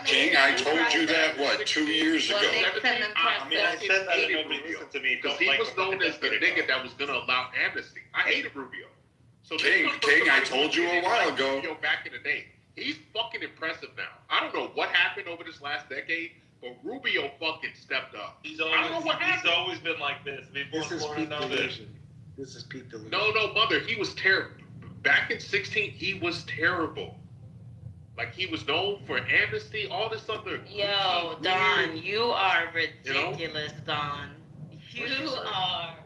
King, I told you that, what, 2 years ago? I mean, I said that nobody listened to me. Because Don't he like was him. known as the nigga that was gonna allow amnesty. I hated Rubio. So this King, comes from King, I somebody told who you a didn't while like ago. Rubio back in the day. He's fucking impressive now. I don't know what happened over this last decade, but Rubio fucking stepped up. He's I don't know what he's happened. always been like this. This is peak delusion. This is peak delusion. No, mother, he was terrible. Back in 16, he was terrible. Like, he was known for amnesty, all this other. Yo, weird- Don, you are You know? ridiculous, Don. You What'd you say? are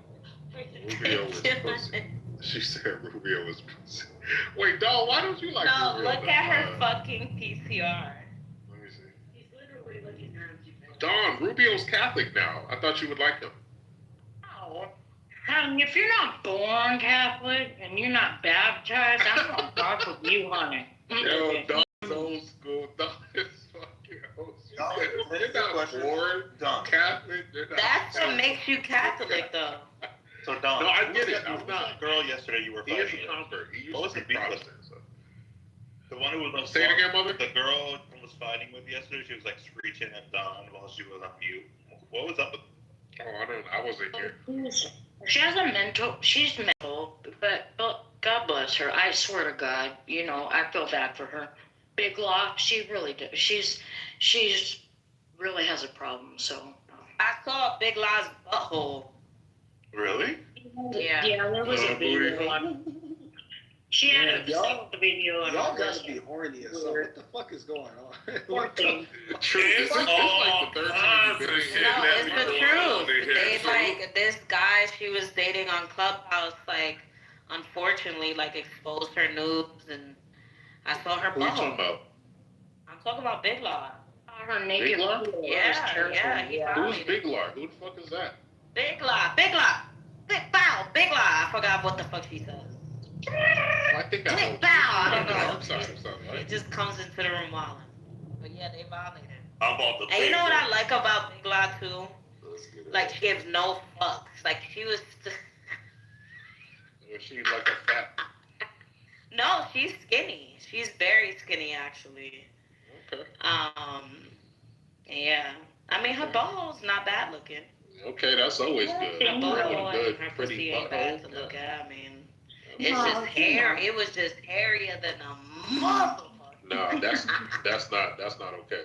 Rubio was ridiculous. pussy. She said Rubio was pussy. Wait, dog, why don't you like No, Rubio? look at her fucking PCR. Let me see. Dawn, Rubio's Catholic now. I thought you would like him. Oh, honey, if you're not born Catholic and you're not baptized, I'm gonna rock with you, honey. Yo, Dawn's old school. Dawn is fucking old school. You're not born Catholic. That's what makes you Catholic, though. So Don, No, I get it. Who was that girl yesterday you were He fighting is a with? convert. He used What was to the be beef with? Protestant. So. The one who was on Say it again, mother. The girl who was fighting with yesterday, she was like screeching at Don while she was on mute. What was up with? Oh, I wasn't here. She has a mental, she's mental, but God bless her. I swear to God, you know, I feel bad for her. Big Law, she really does. She's really has a problem, so. I saw Big Law's butthole. Really? Yeah. Yeah, there was a video on. She had a video on. Y'all gotta be horny or something. What the fuck is going on? Poor thing. True. It's like the third time you've been in No, here. it's the truth. They like this guy she was dating on Clubhouse, like unfortunately, like exposed her nudes, and I saw her Who you talking butthole. about? I'm talking about Big Law. Her naked. Big Law? video was Yeah, terrible. yeah, he Who's violated. Big Lar? Who the fuck is that? Big Law, Big Law, Big Bow, Big Law. I forgot what the fuck she says. I think I know. Big Bow. I don't I'm know. sorry, I'm sorry. It just comes into the room wilding. But yeah, they violated. I'm about to. And you know what I like about Big Law too? Like she gives no fucks. Like she was. Was she like a fat? No, she's skinny. She's very skinny actually. Okay. Yeah. I mean her butthole's not bad looking. Okay, that's always good. Her Pretty butthole good, and her pretty pussy ain't bad to butthole. look at. I mean, it's just hair. It was just hairier than a motherfucker. No, that's not okay.